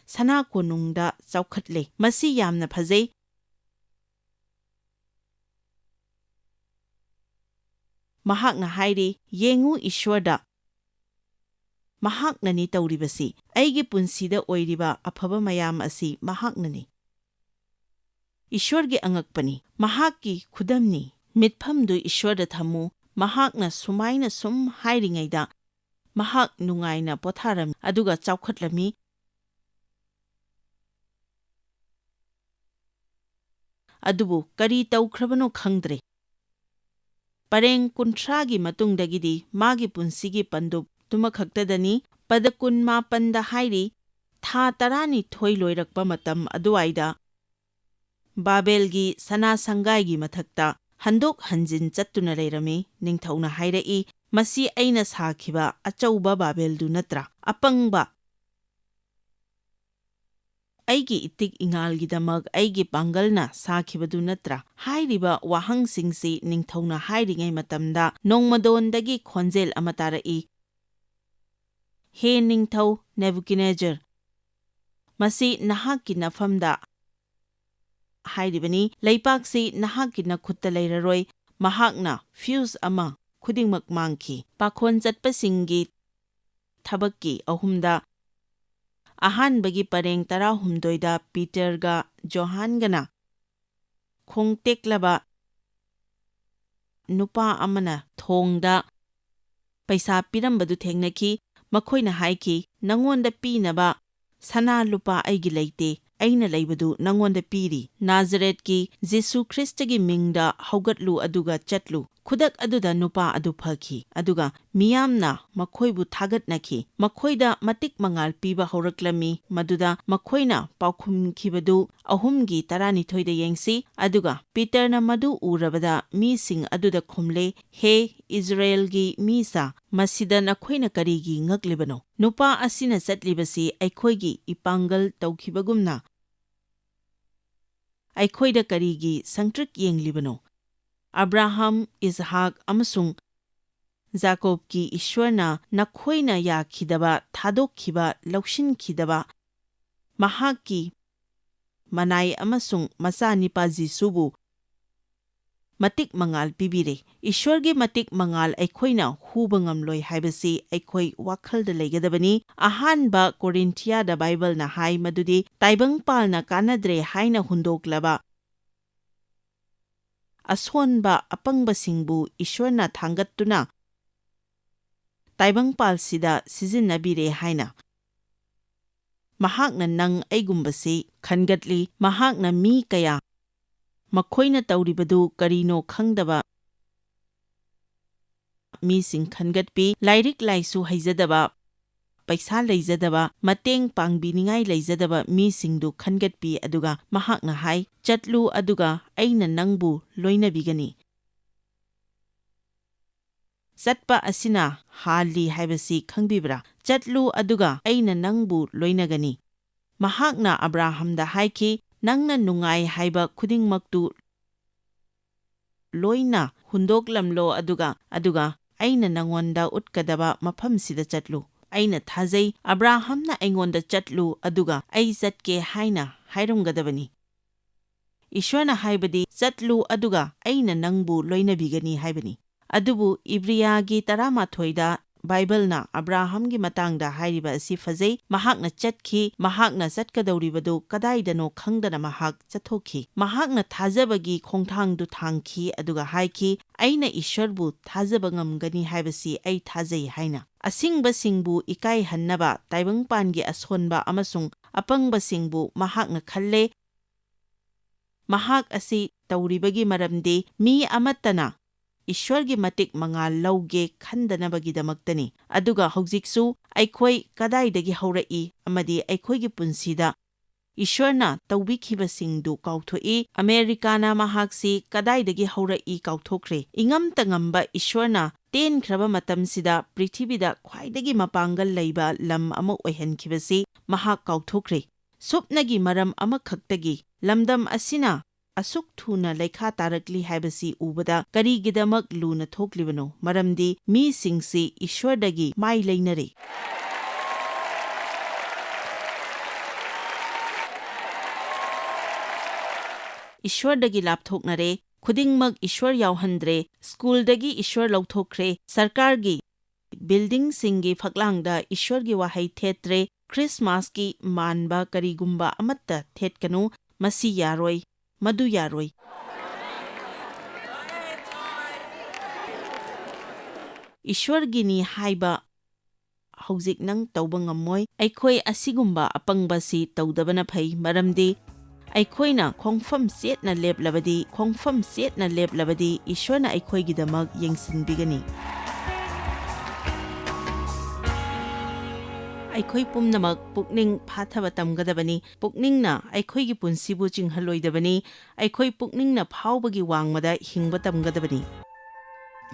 ꯁꯅꯥ ꯀꯣꯅꯨꯡꯗ ꯆꯥꯎꯈꯠꯂꯦ, ꯃꯁꯤ ꯌꯥꯝꯅ ꯐꯖꯩ꯫ ꯃꯍꯥꯛꯅ ꯍꯥꯏꯔꯤ, ꯌꯦꯡꯉꯨ ꯏꯁ꯭ꯋꯔꯗ, ꯃꯍꯥꯛꯅꯅꯤ ꯇꯧꯔꯤꯕꯁꯤ, ꯑꯩꯒꯤ ꯄꯨꯟꯁꯤꯗ ꯑꯣꯏꯔꯤꯕ ꯑꯐꯕ ꯃꯌꯥꯝ ꯑꯁꯤ ꯃꯍꯥꯛꯅꯅꯤ꯫ ꯏꯁ꯭ꯋꯔꯒꯤ ꯑꯉꯛꯄꯅꯤ, ꯃꯍꯥꯛꯀꯤ ꯈꯨꯗꯝꯅꯤ, ꯃꯤꯠꯐꯝꯗꯨ ꯏꯁ꯭ꯋꯔꯗ ꯊꯝꯃꯨ꯫ ꯃꯍꯥꯛꯅ ꯁꯨꯃꯥꯏꯅ ꯁꯨꯝ ꯍꯥꯏꯔꯤꯉꯩꯗ ꯃꯍꯥꯛ ꯅꯨꯡꯉꯥꯏꯅ ꯄꯣꯊꯥꯔꯝꯃꯤ ꯑꯗꯨꯒ ꯆꯥꯎꯈꯠꯂꯝꯃꯤ꯫ ꯑꯗꯨꯕꯨ ꯀꯔꯤ ꯇꯧꯈ꯭ꯔꯕꯅꯣ ꯈꯪꯗ꯭ꯔꯦ꯫ ꯄꯔꯦꯡ 30ꯒꯤ ꯃꯇꯨꯡꯗꯒꯤꯗꯤ ꯃꯥꯒꯤ ꯄꯨꯟꯁꯤꯒꯤ ꯄꯟꯗꯨꯞ ꯇꯨꯃꯈꯛꯇꯗꯅꯤ꯫ ꯄꯗ 18ꯗ ꯍꯥꯏꯔꯤ, ꯊꯥ 12 ꯂꯣꯏꯔꯛꯄ ꯃꯇꯝ ꯑꯗꯨꯋꯥꯏꯗ ꯕꯥꯕꯦꯜꯒꯤ ꯁꯅꯥ ꯁꯪꯒꯥꯏꯒꯤ ꯃꯊꯛꯇ ꯍꯟꯗꯣꯛ ꯍꯟꯖꯤꯟ ꯆꯠꯇꯨꯅ ꯂꯩꯔꯝꯃꯤ꯫ ꯅꯤꯡꯊꯧꯅ ꯍꯥꯏꯔꯛꯏ, ꯃꯁꯤ ꯑꯩꯅ ꯁꯥꯈꯤꯕ ꯑꯆꯧꯕ ꯕꯥꯕꯦꯜꯗꯨ ꯅꯠꯇ꯭ꯔꯥ? ꯑꯄꯪꯕ, ꯑꯩꯒꯤ ꯏꯇꯤꯛ ꯏꯉꯥꯜꯒꯤꯗꯃꯛ ꯑꯩꯒꯤ ꯄꯥꯡꯒꯜꯅ ꯁꯥꯈꯤꯕꯗꯨ ꯅꯠꯇ꯭ꯔꯥ? ꯍꯥꯏꯔꯤꯕ ꯋꯥꯍꯪꯁꯤꯡꯁꯤ ꯅꯤꯡꯊꯧꯅ ꯍꯥꯏꯔꯤꯉꯩ ꯃꯇꯝꯗ ꯅꯣꯡꯃꯗꯣꯟꯗꯒꯤ ꯈꯣꯟꯖꯦꯜ ꯑꯃ ꯇꯥꯔꯛꯏ, ꯍꯦ ꯅꯤꯡꯊꯧ ꯅꯦꯕꯨꯀꯗꯅꯦꯖꯔ, ꯃꯁꯤ ꯅꯍꯥꯛꯀꯤ ꯅꯐꯝꯗ ꯍꯥꯏꯔꯤꯕꯅꯤ, ꯂꯩꯄꯥꯛꯁꯤ ꯅꯍꯥꯛꯀꯤ ꯅꯈꯨꯠꯇ ꯂꯩꯔꯔꯣꯏ꯫ ꯃꯍꯥꯛꯅ ꯐ꯭ꯌꯨꯖ ꯑꯃ ꯈꯨꯗꯤꯡꯃꯛ ꯃꯥꯡꯈꯤ꯫ ꯄꯥꯈꯣꯟ ꯆꯠꯄꯁꯤꯡꯒꯤ ꯊꯕꯛꯀꯤ 3ꯗ ꯑꯍꯥꯟꯕꯒꯤ ꯄꯔꯦꯡ 18ꯗ ꯄꯤꯇꯔꯒ ꯖꯣꯍꯥꯟꯒꯅ ꯈꯣꯡꯇꯦꯛꯂꯕ ꯅꯨꯄꯥ ꯑꯃꯅ ꯊꯣꯡꯗ ꯄꯩꯁꯥ ꯄꯤꯔꯝꯕꯗꯨ ꯊꯦꯡꯅꯈꯤ꯫ ꯃꯈꯣꯏꯅ ꯍꯥꯏꯈꯤ, ꯅꯉꯣꯟꯗ ꯄꯤꯅꯕ ꯁꯅꯥ ꯂꯨꯄꯥ ꯑꯩꯒꯤ ꯂꯩꯇꯦ, ꯑꯩꯅ ꯂꯩꯕꯗꯨ ꯅꯉꯣꯟꯗ ꯄꯤꯔꯤ꯫ ꯅꯥꯖꯔꯦꯠꯀꯤ ꯖꯤꯁꯨ ꯈ꯭ꯔꯤꯁꯇꯒꯤ ꯃꯤꯡꯗ ꯍꯧꯒꯠꯂꯨ ꯑꯗꯨꯒ ꯆꯠꯂꯨ꯫ ꯈꯨꯗꯛ ꯑꯗꯨꯗ ꯅꯨꯄꯥ ꯑꯗꯨ ꯐꯈꯤ, ꯑꯗꯨꯒ ꯃꯤꯌꯥꯝꯅ ꯃꯈꯣꯏꯕꯨ ꯊꯥꯒꯠꯅꯈꯤ꯫ ꯃꯈꯣꯏꯗ ꯃꯇꯤꯛ ꯃꯉꯥꯜ ꯄꯤꯕ ꯍꯧꯔꯛꯂꯝꯃꯤ, ꯃꯗꯨꯗ ꯃꯈꯣꯏꯅ ꯄꯥꯎꯈꯨꯝꯈꯤꯕꯗꯨ 3:12ꯗ ꯌꯦꯡꯁꯤ꯫ ꯑꯗꯨꯒ ꯄꯤꯇꯔꯅ ꯃꯗꯨ ꯎꯔꯕꯗ ꯃꯤꯁꯤꯡ ꯑꯗꯨꯗ ꯈꯨꯝꯂꯦ, ꯍꯦ ꯏꯖꯔꯦꯜꯒꯤ ꯃꯤꯁꯥ, ꯃꯁꯤꯗ ꯅꯈꯣꯏꯅ ꯀꯔꯤꯒꯤ ꯉꯛꯂꯤꯕꯅꯣ? ꯅꯨꯄꯥ ꯑꯁꯤꯅ ꯆꯠꯂꯤꯕꯁꯤ ꯑꯩꯈꯣꯏꯒꯤ ꯏꯄꯥꯡꯒꯜ ꯇꯧꯈꯤꯕꯒꯨꯝꯅ ꯑꯩꯈꯣꯏꯗ ꯀꯔꯤꯒꯤ ꯁꯪꯇ꯭ꯔꯤꯛ ꯌꯦꯡꯂꯤꯕꯅꯣ? ꯑꯕ꯭ꯔꯥꯍꯥꯝ, ꯏꯁꯍꯥꯛ ꯑꯃꯁꯨꯡ ꯖꯥꯀꯣꯕꯀꯤ ꯏꯁ꯭ꯋꯔꯅ ꯅꯈꯣꯏꯅ ꯌꯥꯈꯤꯗꯕ, ꯊꯥꯗꯣꯛꯈꯤꯕ, ꯂꯧꯁꯤꯟꯈꯤꯗꯕ ꯃꯍꯥꯛꯀꯤ ꯃꯅꯥꯏ ꯑꯃꯁꯨꯡ ꯃꯆꯥꯅꯤꯄꯥ ꯖꯤꯁꯨꯕꯨ ꯃꯇꯤꯛ ꯃꯉꯥꯜ ꯄꯤꯕꯤꯔꯦ꯫ ꯏꯁ꯭ꯋꯔꯒꯤ ꯃꯇꯤꯛ ꯃꯉꯥꯜ ꯑꯩꯈꯣꯏꯅ ꯍꯨꯕ ꯉꯝꯂꯣꯏ ꯍꯥꯏꯕꯁꯤ ꯑꯩꯈꯣꯏ ꯋꯥꯈꯜꯗ ꯂꯩꯒꯗꯕꯅꯤ꯫ ꯑꯍꯥꯟꯕ ꯀꯣꯔꯤꯟꯊꯤꯌꯥꯗ ꯕꯥꯏꯕꯜꯅ ꯍꯥꯏ ꯃꯗꯨꯗꯤ ꯇꯥꯏꯕꯪꯄꯥꯜꯅ ꯀꯥꯟꯅꯗ꯭ꯔꯦ ꯍꯥꯏꯅ ꯍꯨꯟꯗꯣꯛꯂꯕ ꯑꯁꯣꯟꯕ ꯑꯄꯪꯕꯁꯤꯡꯕꯨ ꯏꯁ꯭ꯋꯔꯅ ꯊꯥꯡꯒꯠꯇꯨꯅ ꯇꯥꯏꯕꯪꯄꯥꯜꯁꯤꯗ ꯁꯤꯖꯤꯟꯅꯕꯤꯔꯦ ꯍꯥꯏꯅ꯫ ꯃꯍꯥꯛꯅ ꯅꯪ ꯑꯩꯒꯨꯝꯕꯁꯤ ꯈꯟꯒꯠꯂꯤ꯫ ꯃꯍꯥꯛꯅ ꯃꯤ ꯀꯌꯥ ꯃꯈꯣꯏꯅ ꯇꯧꯔꯤꯕꯗꯨ ꯀꯔꯤꯅꯣ ꯈꯪꯗꯕ ꯃꯤꯁꯤꯡ ꯈꯟꯒꯠꯄꯤ, ꯂꯥꯏꯔꯤꯛ ꯂꯥꯏꯁꯨ ꯍꯩꯖꯗꯕ, ꯄꯩꯁꯥ ꯂꯩꯖꯗꯕ, ꯃꯇꯦꯡ ꯄꯥꯡꯕꯤꯅꯤꯡꯉꯥꯏ ꯂꯩꯖꯗꯕ ꯃꯤꯁꯤꯡꯗꯨ ꯈꯟꯒꯠꯄꯤ, ꯑꯗꯨꯒ ꯃꯍꯥꯛꯅ ꯍꯥꯏ, ꯆꯠꯂꯨ ꯑꯗꯨꯒ ꯑꯩꯅ ꯅꯪꯕꯨ ꯂꯣꯏꯅꯕꯤꯒꯅꯤ꯫ ꯆꯠꯄ ꯑꯁꯤꯅ ꯍꯥꯜꯂꯤ ꯍꯥꯏꯕꯁꯤ ꯈꯪꯕꯤꯕ꯭ꯔꯥ? ꯆꯠꯂꯨ ꯑꯗꯨꯒ ꯑꯩꯅ ꯅꯪꯕꯨ ꯂꯣꯏꯅꯒꯅꯤ꯫ ꯃꯍꯥꯛꯅ ꯑꯕ꯭ꯔꯥꯍꯥꯝꯗ ꯍꯥꯏꯈꯤ, ꯅꯪꯅ ꯅꯨꯡꯉꯥꯏ ꯍꯥꯏꯕ ꯈꯨꯗꯤꯡꯃꯛꯇꯨ ꯂꯣꯏꯅ ꯍꯨꯟꯗꯣꯛꯂꯝꯂꯣ ꯑꯗꯨꯒ ꯑꯩꯅ ꯅꯉꯣꯟꯗ ꯎꯠꯀꯗꯕ ꯃꯐꯝꯁꯤꯗ ꯆꯠꯂꯨ꯫ ꯑꯩꯅ ꯊꯥꯖꯩ ꯑꯕ꯭ꯔꯥꯍꯥꯝꯅ ꯑꯩꯉꯣꯟꯗ ꯆꯠꯂꯨ ꯑꯗꯨꯒ ꯑꯩ ꯆꯠꯀꯦ ꯍꯥꯏꯅ ꯍꯥꯏꯔꯝꯒꯗꯕꯅꯤ꯫ ꯏꯁ꯭ꯋꯔꯅ ꯍꯥꯏꯕꯗꯤ ꯆꯠꯂꯨ ꯑꯗꯨꯒ ꯑꯩꯅ ꯅꯪꯕꯨ ꯂꯣꯏꯅꯕꯤꯒꯅꯤ ꯍꯥꯏꯕꯅꯤ꯫ ꯑꯗꯨꯕꯨ ꯏꯕ꯭ꯔꯤꯌꯥꯒꯤ 19ꯗ ꯕꯥꯏꯕꯜꯅ ꯑꯕ꯭ꯔꯥꯍꯥꯝꯒꯤ ꯃꯇꯥꯡꯗ ꯍꯥꯏꯔꯤꯕ ꯑꯁꯤ ꯐꯖꯩ꯫ ꯃꯍꯥꯛꯅ ꯆꯠꯈꯤ, ꯃꯍꯥꯛꯅ ꯆꯠꯀꯗꯧꯔꯤꯕꯗꯨ ꯀꯗꯥꯏꯗꯅꯣ ꯈꯪꯗꯅ ꯃꯍꯥꯛ ꯆꯠꯊꯣꯛꯈꯤ꯫ ꯃꯍꯥꯛꯅ ꯊꯥꯖꯕꯒꯤ ꯈꯣꯡꯊꯥꯡꯗꯨ ꯊꯥꯡꯈꯤ ꯑꯗꯨꯒ ꯍꯥꯏꯈꯤ, ꯑꯩꯅ ꯏꯁ꯭ꯋꯔꯕꯨ ꯊꯥꯖꯕ ꯉꯝꯒꯅꯤ ꯍꯥꯏꯕꯁꯤ ꯑꯩ ꯊꯥꯖꯩ ꯍꯥꯏꯅ꯫ ꯑꯁꯤꯡꯕꯁꯤꯡꯕꯨ ꯏꯀꯥꯏꯍꯟꯅꯕ ꯇꯥꯏꯕꯪꯄꯥꯟꯒꯤ ꯑꯁꯣꯟꯕ ꯑꯃꯁꯨꯡ ꯑꯄꯪꯕꯁꯤꯡꯕꯨ ꯃꯍꯥꯛꯅ ꯈꯜꯂꯦ꯫ ꯃꯍꯥꯛ ꯑꯁꯤ ꯇꯧꯔꯤꯕꯒꯤ ꯃꯔꯝꯗꯤ ꯃꯤ ꯑꯃꯠꯇꯅ ꯏꯁ꯭ꯋꯔꯒꯤ ꯃꯇꯤꯛ ꯃꯉꯥꯜ ꯂꯧꯒꯦ ꯈꯟꯗꯅꯕꯒꯤꯗꯃꯛꯇꯅꯤ꯫ ꯑꯗꯨꯒ ꯍꯧꯖꯤꯛꯁꯨ ꯑꯩꯈꯣꯏ ꯀꯗꯥꯏꯗꯒꯤ ꯍꯧꯔꯛꯏ ꯑꯃꯗꯤ ꯑꯩꯈꯣꯏꯒꯤ ꯄꯨꯟꯁꯤꯗ ꯏꯁ꯭ꯋꯔꯅ ꯇꯧꯕꯤꯈꯤꯕꯁꯤꯡꯗꯨ ꯀꯥꯎꯊꯣꯛꯏ, ꯑꯃꯦꯔꯤꯀꯥꯅ ꯃꯍꯥꯛꯁꯤ ꯀꯗꯥꯏꯗꯒꯤ ꯍꯧꯔꯛꯏ ꯀꯥꯎꯊꯣꯛꯈ꯭ꯔꯦ, ꯏꯉꯝꯇ ꯉꯝꯕ ꯏꯁ꯭ꯋꯔꯅ ꯇꯦꯟꯈ꯭ꯔꯕ ꯃꯇꯝꯁꯤꯗ ꯄ꯭ꯔꯤꯊꯤꯕꯤꯗ ꯈ꯭ꯋꯥꯏꯗꯒꯤ ꯃꯄꯥꯡꯒꯜ ꯂꯩꯕ ꯂꯝ ꯑꯃ ꯑꯣꯏꯍꯟꯈꯤꯕꯁꯤ ꯃꯍꯥꯛ ꯀꯥꯎꯊꯣꯛꯈ꯭ꯔꯦ꯫ ꯁꯨꯞꯅꯒꯤ ꯃꯔꯝ ꯑꯃꯈꯛꯇꯒꯤ ꯂꯝꯗꯝ ꯑꯁꯤꯅ ꯑꯁꯨꯛ ꯊꯨꯅ ꯂꯩꯈꯥ ꯇꯥꯔꯛꯂꯤ ꯍꯥꯏꯕꯁꯤ ꯎꯕꯗ ꯀꯔꯤꯒꯤꯗꯃꯛ ꯂꯨꯅ ꯊꯣꯛꯂꯤꯕꯅꯣ? ꯃꯔꯝꯗꯤ ꯃꯤꯁꯤꯡꯁꯤ ꯏꯁ꯭ꯋꯔꯗꯒꯤ ꯃꯥꯏ ꯂꯩꯅꯔꯦ꯫ ꯏꯁ꯭ꯋꯔꯗꯒꯤ ꯂꯥꯞꯊꯣꯛꯅꯔꯦ, ꯈꯨꯗꯤꯡꯃꯛ ꯏꯁ꯭ꯋꯔ ꯌꯥꯎꯍꯟꯗ꯭ꯔꯦ, ꯁ꯭ꯀꯨꯜꯗꯒꯤ ꯏꯁ꯭ꯋꯔ ꯂꯧꯊꯣꯛꯈ꯭ꯔꯦ, ꯁꯔꯀꯥꯔꯒꯤ ꯕꯤꯜꯗꯤꯡꯁꯤꯡꯒꯤ ꯐꯛꯂꯥꯡꯗ ꯏꯁ꯭ꯋꯔꯒꯤ ꯋꯥꯍꯩ ꯊꯦꯠꯇ꯭ꯔꯦ, ꯈ꯭ꯔꯤꯁꯃꯥꯁꯀꯤ ꯃꯥꯟꯕ ꯀꯔꯤꯒꯨꯝꯕ ꯑꯃꯠꯇ ꯊꯦꯠꯀꯅꯨ, ꯃꯁꯤ ꯌꯥꯔꯣꯏ, ꯃꯗꯨ ꯌꯥꯔꯣꯏ꯫ ꯏꯁ꯭ꯋꯔꯒꯤꯅꯤ ꯍꯥꯏꯕ ꯍꯧꯖꯤꯛ ꯅꯪ ꯇꯧꯕ ꯉꯝꯃꯣꯏ꯫ ꯑꯩꯈꯣꯏ ꯑꯁꯤꯒꯨꯝꯕ ꯑꯄꯪꯕꯁꯤ ꯇꯧꯗꯕꯅ ꯐꯩ, ꯃꯔꯝꯗꯤ ꯑꯩꯈꯣꯏꯅ ꯈꯣꯡꯐꯝ ꯆꯦꯠꯅ ꯂꯦꯞꯂꯕꯗꯤ ꯏꯁ꯭ꯋꯔꯅ ꯑꯩꯈꯣꯏꯒꯤꯗꯃꯛ ꯌꯦꯡꯁꯤꯟꯕꯤꯒꯅꯤ꯫ ꯑꯩꯈꯣꯏ ꯄꯨꯝꯅꯃꯛ ꯄꯨꯛꯅꯤꯡ ꯐꯥꯊꯕ ꯇꯝꯒꯗꯕꯅꯤ꯫ ꯄꯨꯛꯅꯤꯡꯅ ꯑꯩꯈꯣꯏꯒꯤ ꯄꯨꯟꯁꯤꯕꯨ ꯆꯤꯡꯍꯜꯂꯣꯏꯗꯕꯅꯤ꯫ ꯑꯩꯈꯣꯏ ꯄꯨꯛꯅꯤꯡꯅ ꯐꯥꯎꯕꯒꯤ ꯋꯥꯡꯃꯗ ꯍꯤꯡꯕ ꯇꯝꯒꯗꯕꯅꯤ꯫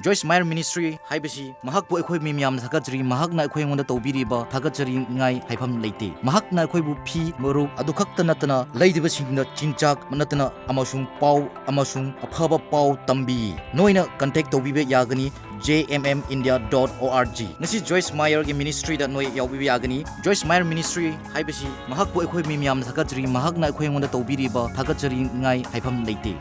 Joyce Meyer Ministry haibasi mahakpu akhoi mi miyam thakajri mahakna akhoi ngonda tawbiriba thakajri ngai haifam leite mahakna akhoi bu phi maru adu khakta natana leidiba singna chinchak manatana amasung afaba pau tambi noina contact tawbibe yagani jmmindia.org ngasi Joyce Meyer gi ministry da noi yawbibe yagani Joyce Meyer Ministry haibasi mahakpu akhoi mi miyam thakajri mahakna akhoi ngonda tawbiriba thakajri ngai haifam leite